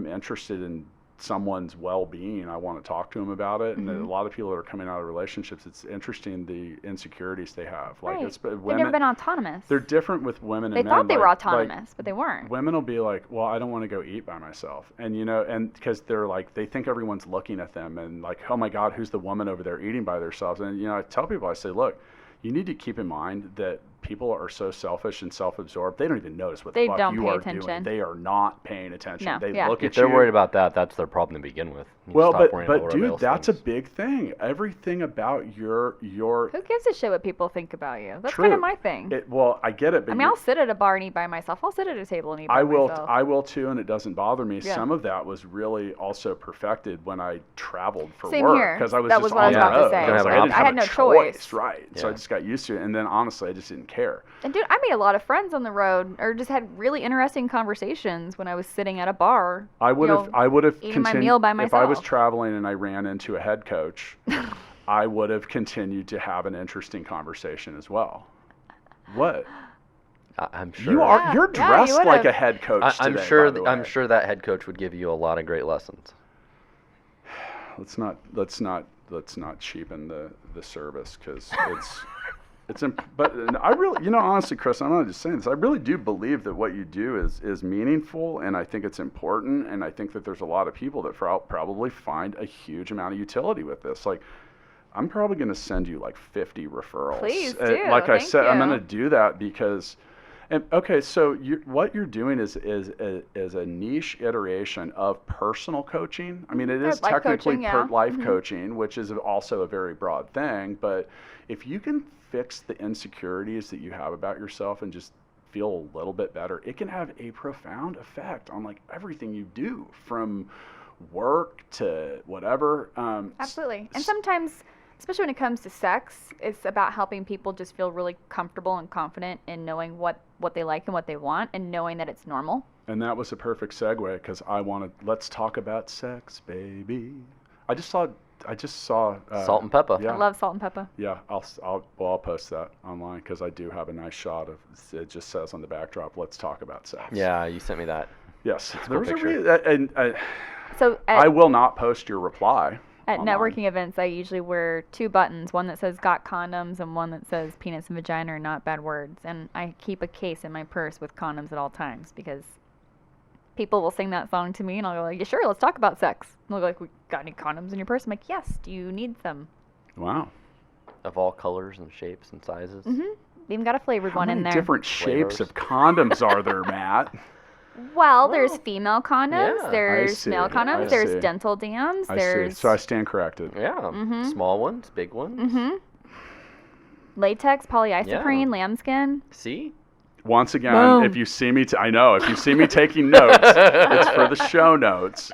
interested in someone's well-being, I want to talk to them about it. And a lot of people that are coming out of relationships, it's interesting the insecurities they have. Like, Right. it's They've women. never been autonomous. They're different with women They and men. thought they were like autonomous, but they weren't. women will be like, well, I don't want to go eat by myself. And, and because they're like, they think everyone's looking at them and like, oh my God, who's the woman over there eating by themselves? And, I tell people, I say, look, you need to keep in mind that people are so selfish and self-absorbed. They don't even notice what the They fuck don't you pay are attention. doing. They are not paying attention. No, They yeah. look If at they're you. worried about that, that's their problem to begin with. You Well, stop worrying about but everybody dude, else that's a thinks. big thing. Everything about your Who gives a shit what people think about you? That's True. kind of my thing. well, I get it, but I mean, I'll sit at a bar and eat by myself. I'll sit at a table and eat by I will myself. too, and it doesn't bother me. Yeah. Some of that was really also perfected when I traveled for Same work here. because I was That just was what I on was the about to road. say. I was like, I didn't have had a no choice. right? So I Yeah. just got used to it, and then honestly, I just didn't care. And dude, I made a lot of friends on the road, or just had really interesting conversations when I was sitting at a bar. I would have eating my meal by if I was myself. traveling and I ran into a head coach. I would have continued to have an interesting conversation as well. What? I'm sure. Yeah, You're yeah, you dressed would've. like a head coach I'm today, sure. by the way. I'm sure that head coach would give you a lot of great lessons. Let's not cheapen the service because but I really, honestly, Chris, I'm not just saying this. I really do believe that what you do is meaningful, and I think it's important, and I think that there's a lot of people that probably find a huge amount of utility with this. Like, I'm probably going to send you like 50 referrals. Please do. Like I Thank said, I'm you. going to do that because. And okay, so what you're doing is a niche iteration of personal coaching. I mean, it is Life technically coaching, yeah. life coaching, which is also a very broad thing. But if you can fix the insecurities that you have about yourself and just feel a little bit better, it can have a profound effect on like everything you do, from work to whatever. Absolutely. And sometimes, especially when it comes to sex, it's about helping people just feel really comfortable and confident in knowing what they like and what they want, and knowing that it's normal. And that was a perfect segue because let's talk about sex, baby. I just saw Salt and pepper. Yeah. I love salt and pepper. Yeah, I'll post that online because I do have a nice shot of it. Just says on the backdrop, "Let's talk about sex." Yeah, you sent me that. Yes, a there cool was picture. and So I will not post your reply. at online. networking events, I usually wear two buttons, one that says "Got condoms" and one that says "Penis and vagina are not bad words." And I keep a case in my purse with condoms at all times because people will sing that song to me, and I'll go like, "Yeah, sure, let's talk about sex." And they'll go like, "We got any condoms in your purse?" I'm like, "Yes. Do you need them?" Wow. Of all colors and shapes and sizes. Mm-hmm. Even got a flavored How one many in there. different shapes Flavors. of condoms are there, Matt? Well, there's female condoms, yeah. there's see, male I condoms, see. there's dental dams, I there's see. So I stand corrected. Yeah. Small ones, big ones. latex, polyisoprene, lambskin. See? Once again, Boom. if you see me, if you see me taking notes, it's for the show notes.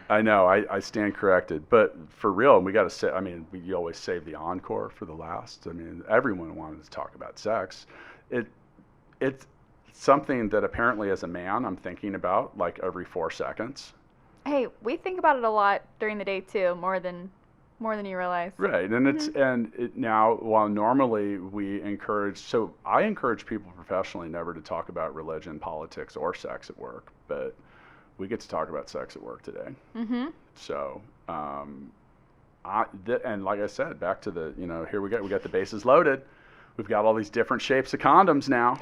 I know, I stand corrected. But for real, we got to say, you always save the encore for the last. I mean, everyone wanted to talk about sex. It's something that apparently as a man, I'm thinking about like every 4 seconds. Hey, we think about it a lot during the day too, more than you realize. Right, and now while normally I encourage people professionally never to talk about religion, politics, or sex at work, but we get to talk about sex at work today. Mm-hmm. So, and like I said, back to the here we got the bases loaded. We've got all these different shapes of condoms now.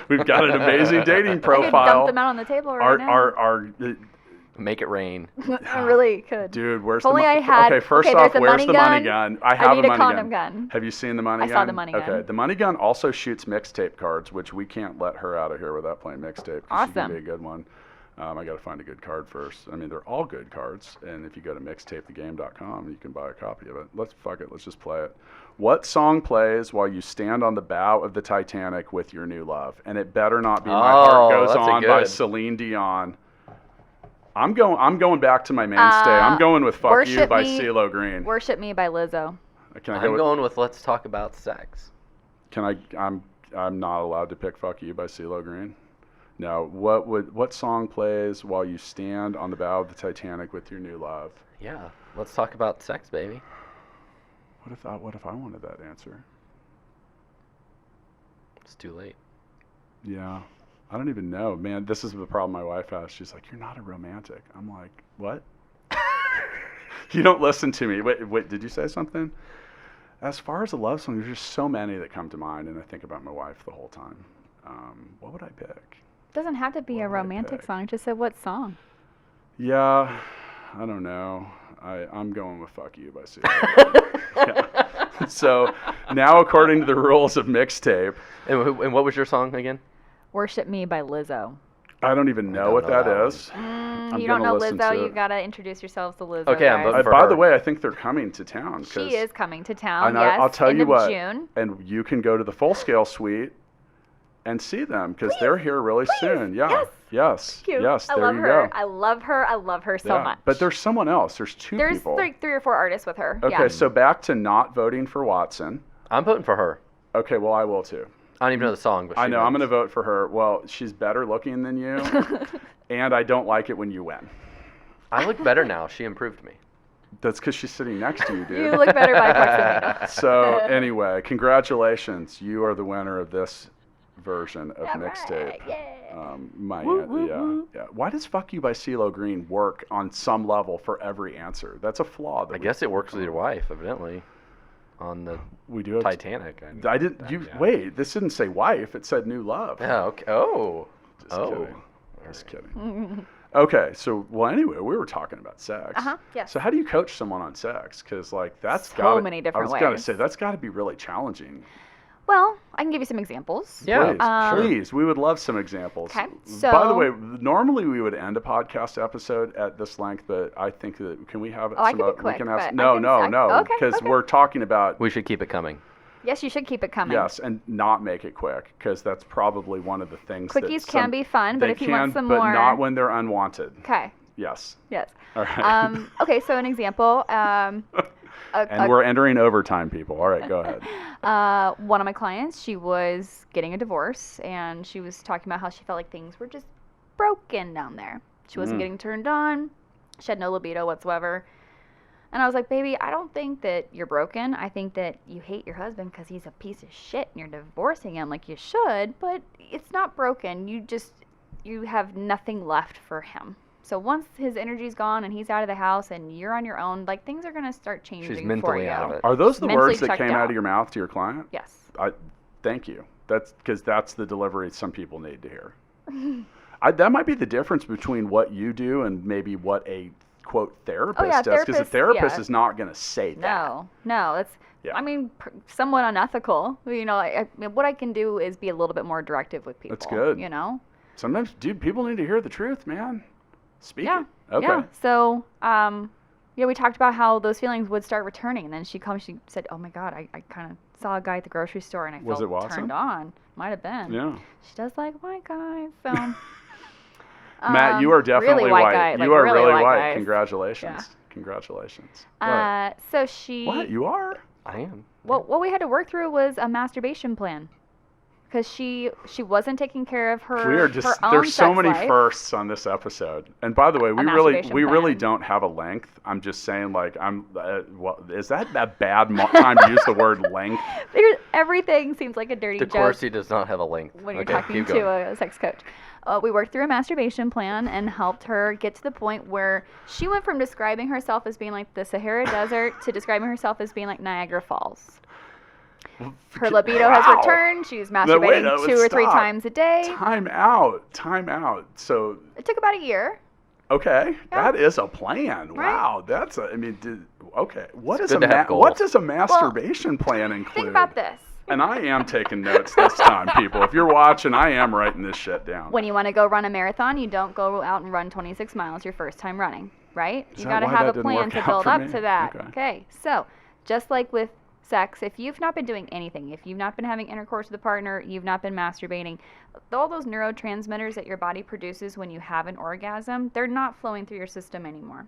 We've got an amazing dating I could profile. dump them out on the table right now. Our Make it rain. I really could. Dude, where's If only I had. Okay, first there's off, the where's money the money gun? I have need a a money condom gun. Have you seen the money I gun? saw the money gun. Okay, the money gun also shoots mixtape cards, which we can't let her out of here without playing mixtape. She's gonna be a good one. I got to find a good card first. I mean, they're all good cards, and if you go to mixtapethegame.com, you can buy a copy of it. Let's just play it. What song plays while you stand on the bow of the Titanic with your new love? And it better not be My Heart Goes that's a On by good. Celine Dion. I'm going back to my mainstay. I'm going with "Fuck You" by CeeLo Green. "Worship Me" by Lizzo. I'm going with "Let's Talk About Sex." I'm not allowed to pick "Fuck You" by CeeLo Green. No. What song plays while you stand on the bow of the Titanic with your new love? Yeah. Let's talk about sex, baby. What if I wanted that answer? It's too late. Yeah. I don't even know. Man, this is the problem my wife has. She's like, "You're not a romantic." I'm like, "What?" You don't listen to me. Wait, did you say something? As far as a love song, there's just so many that come to mind, and I think about my wife the whole time. What would I pick? Doesn't have to be a romantic song. Just say what song. Yeah, I don't know. I'm going with "Fuck You" by CeeLo. Yeah. So now, according to the rules of Mixtape. And what was your song again? "Worship Me" by Lizzo. I don't even know what that is. You don't know Lizzo, you gotta introduce yourselves to Lizzo. Okay, I'm voting for By her. the way, I think they're coming to town. She is coming to town, And yes, I'll tell end you of what, June. and you can go to the Full Scale Suite and see them because they're here really soon. Yeah. Yes. Cute. Yes. I There love you her. go. I love her. I love her so much. But there's someone else. There's two people. There's three or four artists with her. Okay, Yeah. so back to not voting for Watson. I'm voting for her. Okay, well, I will too. I don't even know the song, but I know. I'm going to to vote for her. Well, she's better looking than you, and I don't like it when you win. I look better now. She improved me. That's because she's sitting next to you, dude. You look better by proximity. So anyway, congratulations. You are the winner of this version of All Mixtape. right, yeah. Yeah. Why does "Fuck You" by CeeLo Green work on some level for every answer? That's a flaw. I guess it works with your wife, evidently, on the we do have Titanic. I didn't. Wait. This didn't say wife. It said new love. Yeah. Okay. Oh. Just kidding. Just kidding. Okay. So anyway, we were talking about sex. Yes. So how do you coach someone on sex? Because that's So many different I was gonna ways. say that's got to be really challenging. Well, I can give you some examples. Yeah. Please. We would love some examples. Okay, By the so- way, normally we would end a podcast episode at this length, but I think that can we have it? I can be quick, but I no, can- okay, because okay. we're talking about We should keep it coming. Yes, you should keep it coming. yes, and not make it quick because that's probably one of the things. Quickies can be fun, but they if you want some but more, not when they're unwanted. Okay. Yes. Yes. All right. Okay, so an example. And we're entering overtime, people. All right, go ahead. One of my clients, she was getting a divorce, and she was talking about how she felt like things were just broken down there. She wasn't getting turned on. She had no libido whatsoever. And I was like, baby, I don't think that you're broken. I think that you hate your husband because he's a piece of shit and you're divorcing him like you should, but it's not broken. You have nothing left for him. So once his energy's gone and he's out of the house and you're on your own, like things are going to start changing. She's for mentally you. out of it. Are those the Mentally words that checked came out out. of your mouth to your client? Yes. Thank you. That's because that's the delivery some people need to hear. That might be the difference between what you do and maybe what a quote therapist does, because a therapist is not going to say that. No, that's. Yeah. I mean, somewhat unethical. You know, I mean, what I can do is be a little bit more directive with people. That's good. You know. Sometimes, dude, people need to hear the truth, man. Speak Yeah. it. Okay. Yeah. So, we talked about how those feelings would start returning, and then she said, "Oh my God, I kind of saw a guy at the grocery store, and I Was felt it Watson? turned on. Might have been. Yeah. She does like white guys, so." Matt, you are definitely really white. Guy, you like are really white. guys. Congratulations. Yeah. Congratulations. What? So she. What? You are? I am. What we had to work through was a masturbation plan, because she wasn't taking care of her. We are just her own there's so sex many life. firsts on this episode. And by the way, we masturbation really plan. don't have a length. I'm just saying, like, is that a bad time to use the word length? Everything seems like a dirty joke DeCoursey does not have a length. when you're Okay, talking keep to going. a sex coach. We worked through a masturbation plan and helped her get to the point where she went from describing herself as being like the Sahara Desert to describing herself as being like Niagara Falls. Her libido has Wow. returned. She's No, masturbating wait, no, 2 or 3 stop. times a day. Time out. So, It took about a year. okay, Yeah. that is a plan. Right. Wow, that's okay. What It's is good to have goals. what does a masturbation plan include? Think about this. And I am taking notes this time, people. If you're watching, I am writing this shit down. When you want to go run a marathon, you don't go out and run 26 miles your first time running, right? Is You that got to why have that a didn't plan work to out build for up me? to that. Okay. Okay, so just like with sex, if you've not been doing anything, if you've not been having intercourse with a partner, you've not been masturbating, all those neurotransmitters that your body produces when you have an orgasm, they're not flowing through your system anymore.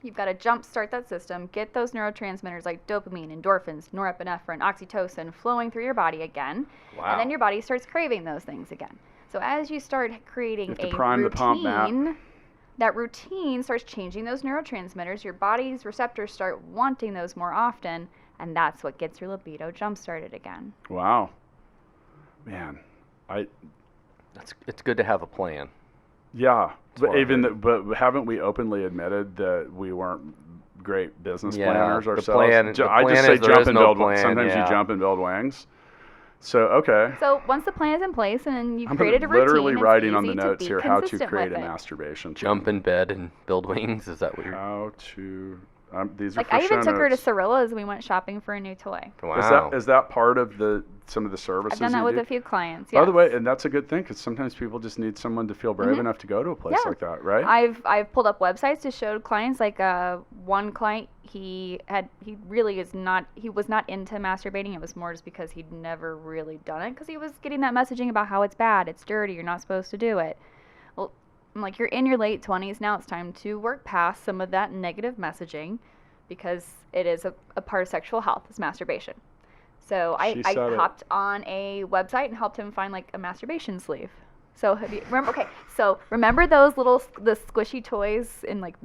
You've got to jumpstart that system, get those neurotransmitters like dopamine, endorphins, norepinephrine, oxytocin flowing through your body again. Wow. And then your body starts craving those things again. So as you start creating a prime the pump, Matt. routine, that routine starts changing those neurotransmitters. Your body's receptors start wanting those more often, and that's what gets your libido jump-started again. Wow. Man, It's good to have a plan. yeah. But what but haven't we openly admitted that we weren't great business Yeah, planners the ourselves? plan- the I just plan say is there jump is and no build. plan, Sometimes yeah. you jump and build wings. So okay. So once the plan is in place and you've I'm created a routine, literally it's writing on easy the to notes be here how to consistent create with a it. masturbation. Jump in bed and build wings. Is that weird? How to? These are Like for I even show took her to notes. Cirilla's and we went shopping for a new toy. Wow. Is that part of some of the services? I've done that you with do? a few clients. By the yes. way, and that's a good thing because sometimes people just need someone to feel brave enough to go to a place Yeah. like that, right? I've pulled up websites to show clients. Like one client, he was not into masturbating. It was more just because he'd never really done it because he was getting that messaging about how it's bad, it's dirty, you're not supposed to do it. Well, I'm like, you're in your late 20s now. It's time to work past some of that negative messaging because it is a part of sexual health. Is masturbation. So I She said it. hopped on a website and helped him find like a masturbation sleeve. So remember those the squishy toys in like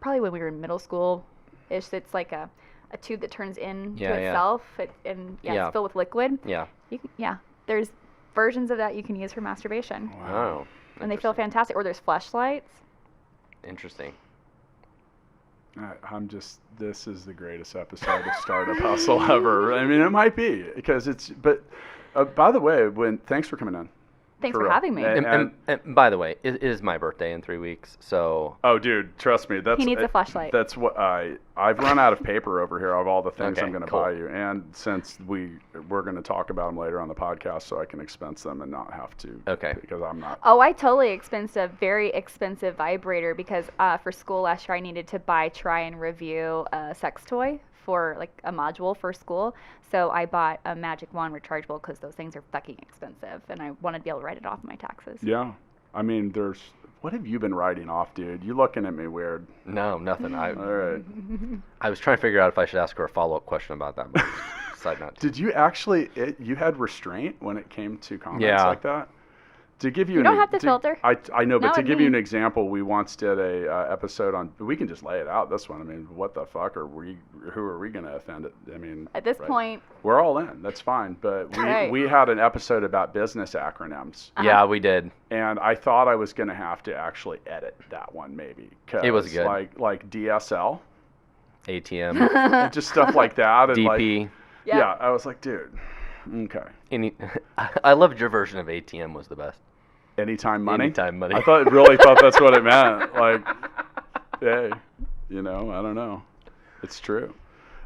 probably when we were in middle school ish. It's like a tube that turns into Yeah. itself Yeah. it's filled with liquid. Yeah. There's versions of that you can use for masturbation, Wow. and they feel fantastic. Or there's fleshlights. Interesting. This is the greatest episode of Startup Hustle ever. I mean, it might be because but by the way, thanks for coming in. Thanks For for real. having me. And- And by the way, it is my birthday in 3 weeks, so Oh, dude, trust me. He needs a flashlight. That's what I've run out of paper over here of all the things Okay, I'm going to cool. buy you. And since we're going to talk about them later on the podcast, so I can expense them and not have to. Okay. Because I'm not. Oh, I totally expensed a very expensive vibrator because for school last year I needed to try and review a sex toy for like a module for school. So I bought a Magic Wand rechargeable because those things are fucking expensive and I wanted to be able to write it off my taxes. Yeah. I mean, what have you been writing off, dude? You looking at me weird. no, nothing. All right. I was trying to figure out if I should ask her a follow-up question about that. But decide not to. Did you actually, you had restraint when it came to comments Yeah. like that? To give you, You don't have to filter. I know, but Not to with give me. you an example, we once did a episode on. We can just lay it out. This one, I mean, what the fuck are we? Who are we going to offend? I mean, At this right. point, we're all in. That's fine. But Right. we had an episode about business acronyms, Yeah, we did. and I thought I was going to have to actually edit that one maybe. 'Cause It was good. Like DSL, ATM, and just stuff like that. And DP. yeah, I was like, dude, okay. I loved your version of ATM was the best. Anytime money. Anytime money. I really thought that's what it meant. Like, hey, I don't know. It's true.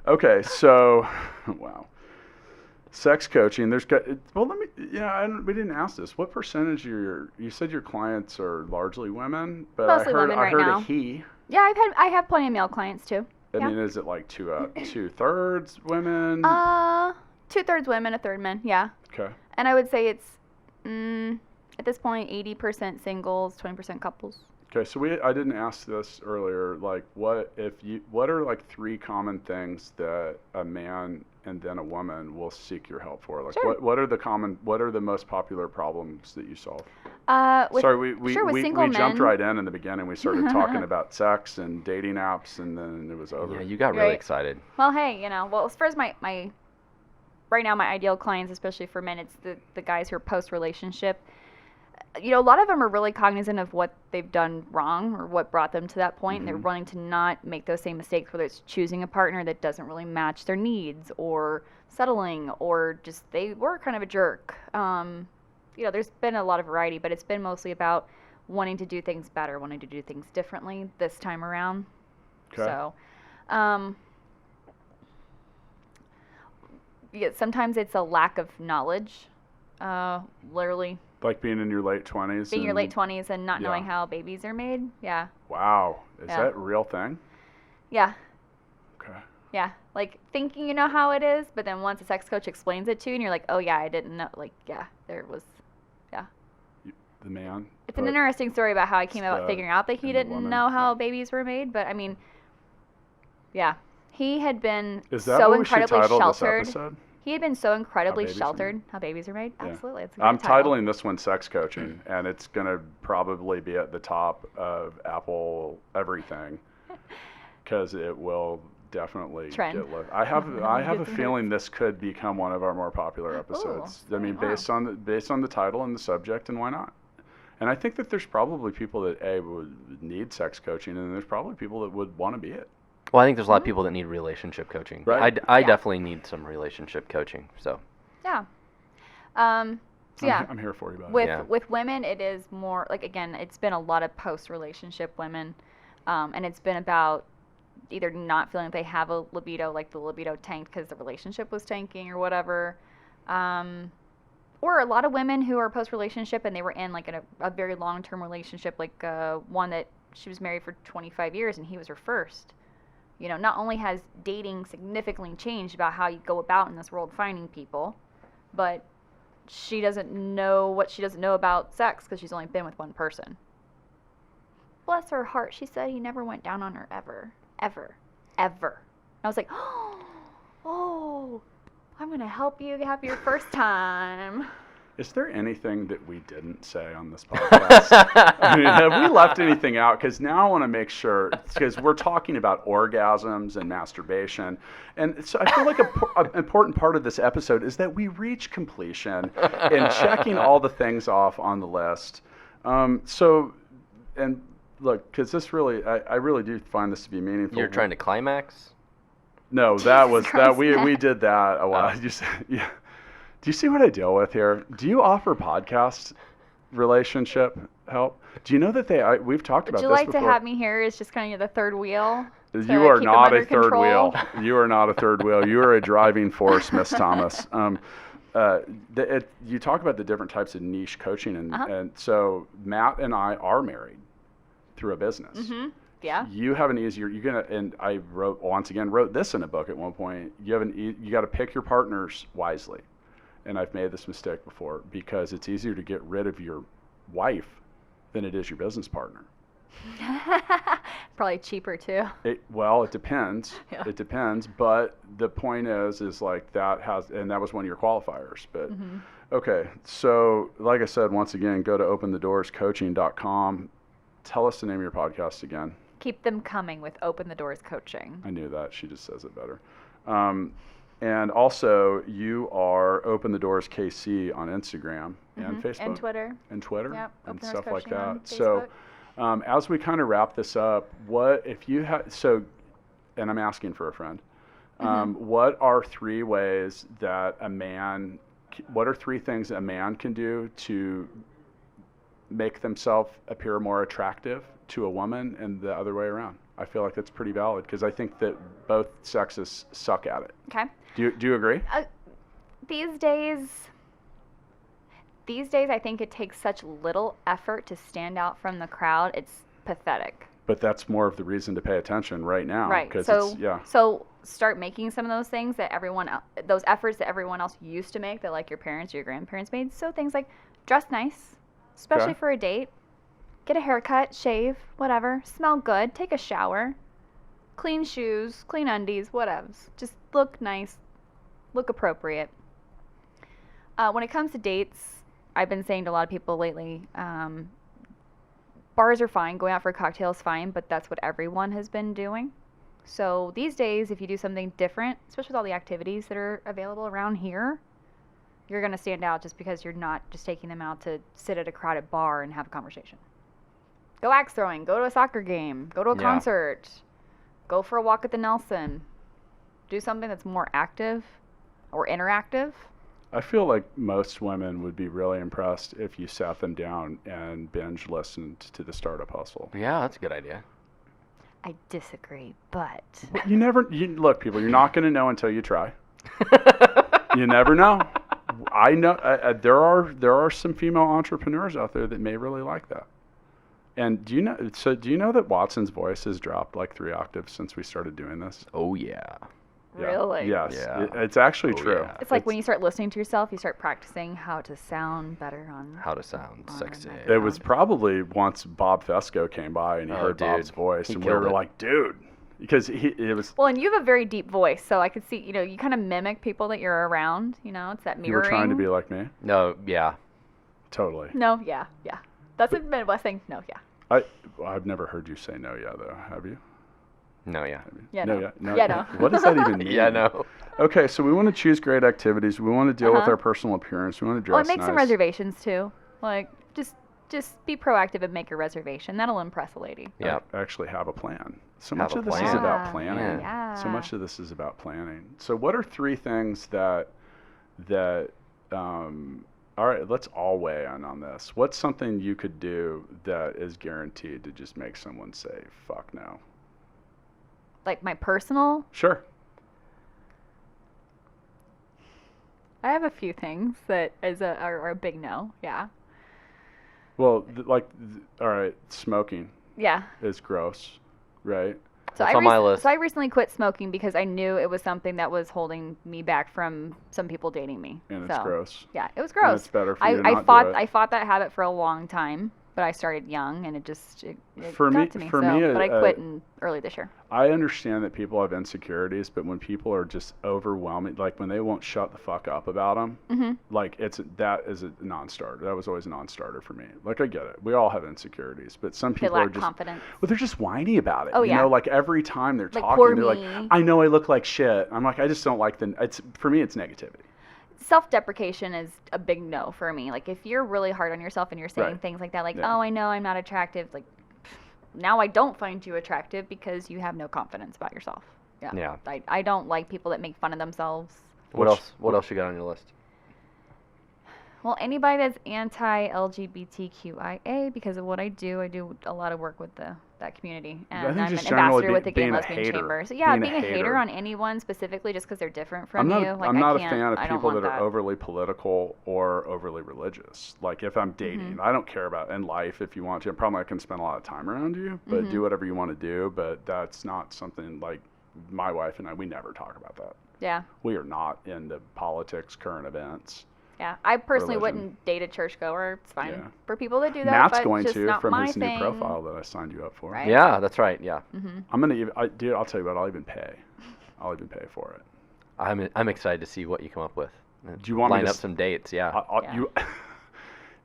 Okay, so, wow. Sex coaching. Let me. We didn't ask this. What percentage of you said your clients are largely women, but Mostly women I right heard now. a he. yeah, I have plenty of male clients too. I Yeah. mean, is it like 2/3 women? 2/3 women, 1/3 men. Yeah. Okay. And I would say it's at this point 80% singles, 20% couples. Okay, so I didn't ask this earlier. Like, what are like 3 common things that a man and then a woman will seek your help for? Like, Sure. what are the most popular problems that you solve? Sorry, we single jumped men. right in the beginning. We started talking about sex and dating apps, and then it was over. Yeah, you got really Right. excited. Well, hey, as far as my right now, my ideal clients, especially for men, it's the guys who are post-relationship. A lot of them are really cognizant of what they've done wrong or what brought them to that point, and they're wanting to not make those same mistakes, whether it's choosing a partner that doesn't really match their needs or settling or just they were kind of a jerk. There's been a lot of variety, but it's been mostly about wanting to do things better, wanting to do things differently this time around. Okay. So, sometimes it's a lack of knowledge, literally Like being in your late 20s. being in your late 20s and not Yeah. knowing how babies are made. Yeah. Wow, is Yeah. that a real thing? Yeah. Okay. Yeah. like thinking you know how it is, but then once a sex coach explains it to you and you're like, oh yeah, I didn't know, like, yeah, there was, yeah. The man. It's an interesting story about how he came about figuring out that he didn't know how babies were made, but I mean, yeah. He had been so incredibly sheltered. He had been so incredibly sheltered. How babies are made? Yeah. Absolutely. It's a I'm title. titling this one Sex Coaching, and it's going to probably be at the top of Apple everything because it will definitely Trend. get looked. I have a feeling this could become one of our more popular episodes. Ooh, I mean, wow. based on the title and the subject, and why not? And I think that there's probably people that would need sex coaching, and there's probably people that would want to be it. Well, I think there's a lot of people that need relationship coaching. Right. I definitely need some relationship coaching. So. Yeah. So yeah. I'm here for you, buddy. With women, it is more like, again, it's been a lot of post-relationship women, and it's been about either not feeling like they have a libido, like the libido tanked because the relationship was tanking or whatever, or a lot of women who are post-relationship and they were in like a very long-term relationship, like one that she was married for 25 years and he was her first. You know, not only has dating significantly changed about how you go about in this world finding people, but she doesn't know what she doesn't know about sex because she's only been with one person. Bless her heart, she said he never went down on her ever. Ever. Ever. I was like, oh, I'm going to help you have your first time. Is there anything that we didn't say on this podcast? I mean, have we left anything out? Because now I want to make sure, because we're talking about orgasms and masturbation. And so I feel like an important part of this episode is that we reach completion in checking all the things off on the list. And look, because this really, I really do find this to be meaningful. You're trying to climax? No, we did that a while. Yeah. Do you see what I deal with here? Do you offer podcast relationship help? Do you know that we've talked about this before? Would you like to have me here as just kind of the third wheel? You are not a third wheel. You are not a third wheel. You are a driving force, Miss Thomas. You talk about the different types of niche coaching, and so Matt and I are married through a business. Mm-hmm. Yeah. You have an easier. And I wrote this in a book at one point. You got to pick your partners wisely. And I've made this mistake before because it's easier to get rid of your wife than it is your business partner. Probably cheaper too. It depends. Yeah. It depends. But the point is like that was one of your qualifiers. But okay, so like I said, once again, go to OpenTheDoorsCoaching.com. Tell us the name of your podcast again. Keep them coming with Open the Doors Coaching. I knew that. She just says it better. And also, you are Open the Doors KC on Instagram and Facebook. And Twitter. Yep. And stuff like that. So, as we kind of wrap this up, what if you have, and I'm asking for a friend, what are three things that a man can do to make themselves appear more attractive to a woman and the other way around? I feel like that's pretty valid because I think that both sexes suck at it. Okay. Do you agree? These days, I think it takes such little effort to stand out from the crowd. It's pathetic. But that's more of the reason to pay attention right now. Right. So start making some of those things that those efforts that everyone else used to make that like your parents or your grandparents made. So things like dress nice, especially for a date. Get a haircut, shave, whatever. Smell good. Take a shower. Clean shoes, clean undies, whatever. Just look nice. Look appropriate. When it comes to dates, I've been saying to a lot of people lately, bars are fine. Going out for a cocktail is fine, but that's what everyone has been doing. So these days, if you do something different, especially with all the activities that are available around here, you're going to stand out just because you're not just taking them out to sit at a crowded bar and have a conversation. Go axe throwing, go to a soccer game, go to a concert, go for a walk at the Nelson. Do something that's more active or interactive. I feel like most women would be really impressed if you sat them down and binge listened to the Startup Hustle. Yeah, that's a good idea. I disagree, but... Look, people, you're not going to know until you try. You never know. I know there are some female entrepreneurs out there that may really like that. And do you know that Watson's voice has dropped like 3 octaves since we started doing this? Oh yeah. Yeah. Really? Yes. Yeah. It's actually Oh, true. yeah. It's like when you start listening to yourself, you start practicing how to sound better on. How to sound on sexy. that. It was probably once Bob Fesco came by and he Oh, heard Bob's dude. voice, He and we were killed it. like, dude, because it was. Well, and you have a very deep voice, so I could see, you kind of mimic people that you're around. It's that mirroring. You were trying to be like me. No, yeah. Totally. No, yeah. That's a Midwest thing. No, yeah. I've never heard you say no, yeah, though. Have you? No, yeah. Yeah, no, no. yeah, no. Yeah, no. What does that even mean? Yeah, no. Okay, so we want to choose great activities. We want to deal with Uh-huh. our personal appearance. We want to dress Oh, and make some nice. reservations too. Like just be proactive and make a reservation. That'll impress a lady. Yeah. Actually have a plan. So Have much a of this is plan. about Yeah. planning. Yeah. So much of this is about planning. So what are 3 things that all right, let's all weigh in on this. What's something you could do that is guaranteed to just make someone say, fuck no? Like my personal, Sure. I have a few things that are a big no. Yeah. Well, all right, smoking Yeah. is gross, right? So That's on my list. So I recently quit smoking because I knew it was something that was holding me back from some people dating me. And it's So, gross. Yeah, it was And gross. it's better for you to I not fought do it. I fought that habit for a long time, but I started young and it For got me- to me. for so, me, but I quit early this year. I understand that people have insecurities, but when people are just overwhelming, like when they won't shut the fuck up about them, like that is a non-starter. That was always a non-starter for me. Like I get it. We all have insecurities, but some They people are lack just confidence. well, they're just whiny about it. Oh, You yeah. know, like every time they're Like, talking, poor they're me. like, I know I look like shit. I'm like, I just don't like for me, it's negativity. Self-deprecation is a big no for me. Like if you're really hard on yourself and you're saying Right. things like that, like, Yeah. oh, I know I'm not attractive. Like now I don't find you attractive because you have no confidence about yourself. Yeah. I don't like people that make fun of themselves. What else? What else you got on your list? Well, anybody that's anti-LGBTQIA, because of what I do a lot of work with that community, and think I'm an just generally ambassador with the Gay being and a Lesbian hater. Chamber. So yeah, Being a being a hater hater on anyone specifically just because they're different from I'm not, you, like I'm not I a can't, fan of I don't people want that are overly political or overly religious. Like if I'm dating, I don't care about in life if you want to. I'm probably not going to spend a lot of time around you, but do whatever you want to do. But that's not something like my wife and I, we never talk about that. Yeah. We are not into politics, current events. Yeah, I personally Religion. wouldn't date a churchgoer. It's fine Yeah. for people that do that. Matt's but going just to not from my his thing. new profile that I signed you up for. Right. Yeah, that's right. Yeah. I'm gonna even, dude. I'll tell you what. I'll even pay. I'll even pay for it. I'm excited to see what you come up with. Do you want me line to up some dates? Yeah. Yeah.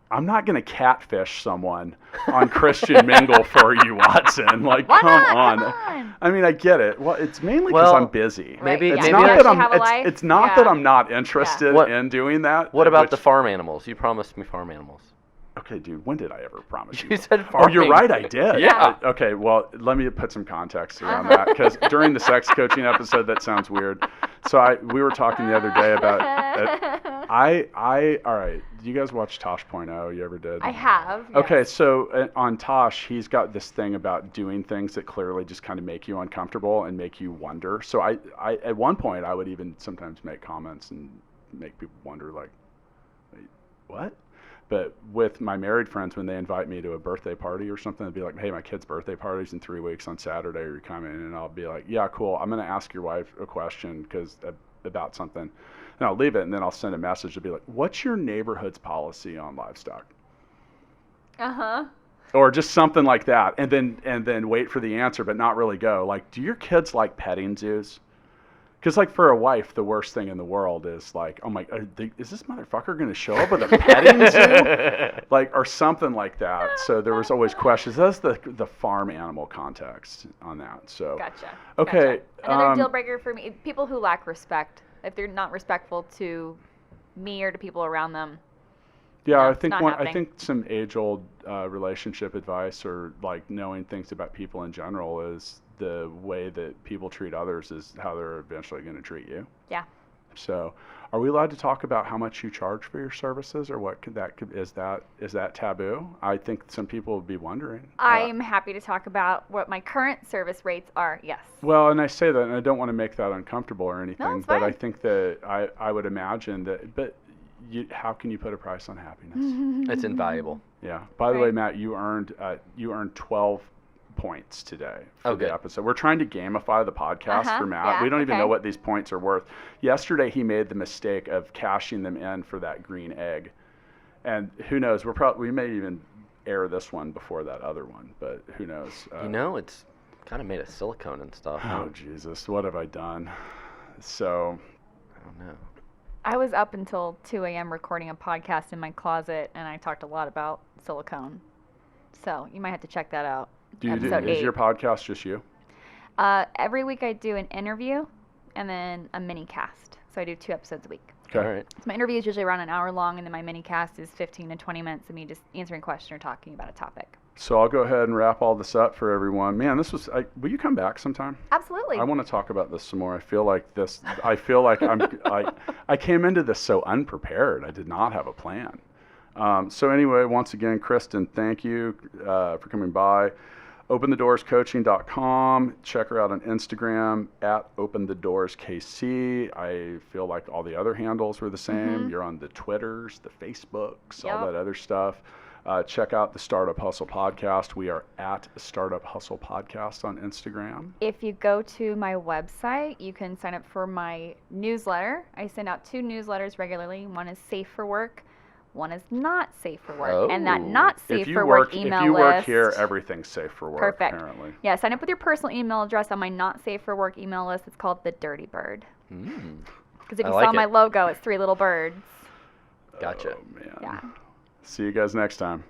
I'm not gonna catfish someone on Christian Mingle for you, Watson. Like, Why come not? on. Come on. I mean, I get it. Well, it's mainly because Well, I'm busy. maybe- Right, It's yeah. not You that actually I'm. have a life? It's not Yeah. that I'm not interested What- in doing that. What about which- the farm animals? You promised me farm animals. Okay, dude. When did I ever promise you? You said Oh, you're farming. right. I did. Yeah. Okay. Well, let me put some context around that because during the sex coaching episode, that sounds weird. So we were talking the other day about. All right. Do you guys watch Tosh.0? You ever did? I have. Okay, yes. so on Tosh, he's got this thing about doing things that clearly just kind of make you uncomfortable and make you wonder. So I at one point, I would even sometimes make comments and make people wonder, like, wait, what? But with my married friends, when they invite me to a birthday party or something, they'd be like, hey, my kid's birthday party's in 3 weeks on Saturday. Are you coming? And I'll be like, yeah, cool. I'm going to ask your wife a question about something. And I'll leave it, and then I'll send a message to be like, what's your neighborhood's policy on livestock? Or just something like that, and then wait for the answer, but not really go. Like, do your kids like petting zoos? Because, like, for a wife, the worst thing in the world is, like, oh, my, is this motherfucker going to show up with a petting zoo? Like, or something like that. So there was always questions. That's the farm animal context on that. So Gotcha. Okay, Gotcha. Another deal breaker for me: people who lack respect. If they're not respectful to me or to people around them. yeah, No, I think not I happening. think some age-old relationship advice or, like, knowing things about people in general is the way that people treat others is how they're eventually going to treat you. Yeah. So, are we allowed to talk about how much you charge for your services, or is that taboo? I think some people would be wondering. I'm happy to talk about what my current service rates are. Yes. Well, and I say that, and I don't want to make that uncomfortable or anything, it's but I fine. think that I would imagine that. But how can you put a price on happiness? It's invaluable. Yeah. By the way, Right. Matt, you earned 12 points today for Okay. the episode. We're trying to gamify the podcast for Matt. Yeah, We don't even okay. know what these points are worth. Yesterday, he made the mistake of cashing them in for that green egg. And who knows, we may even air this one before that other one, but who knows? It's kind of made of silicone and stuff. Oh, Jesus, what have I done? So, I don't know. I was up until 2 a.m. recording a podcast in my closet, and I talked a lot about silicone. So you might have to check that out. Episode is 8. your podcast just you? Every week I do an interview and then a mini cast. So I do 2 episodes a week. Okay. All right. So my interview is usually around an hour long, and then my mini cast is 15 to 20 minutes of me just answering questions or talking about a topic. So I'll go ahead and wrap all this up for everyone. Man, will you come back sometime? Absolutely. I want to talk about this some more. I feel like I came into this so unprepared. I did not have a plan. So anyway, once again, Kristen, thank you for coming by. OpenTheDoorsCoaching.com. Check her out on Instagram at OpenTheDoorsKC. I feel like all the other handles were the same. Mm-hmm. You're on the Twitters, the Facebooks, Yep. all that other stuff. Check out the Startup Hustle Podcast. We are at Startup Hustle Podcast on Instagram. If you go to my website, you can sign up for my newsletter. I send out 2 newsletters regularly. One is safe for work. One is not safe for work. And that Oh. not safe for work email if you work list. here, everything's safe for work. Perfect. Apparently. Yeah, sign up with your personal email address on my not safe for work email list. It's called the Dirty Bird. Because if I you like saw my it. logo, it's 3 little birds. Gotcha. Oh man. Yeah. See you guys next time.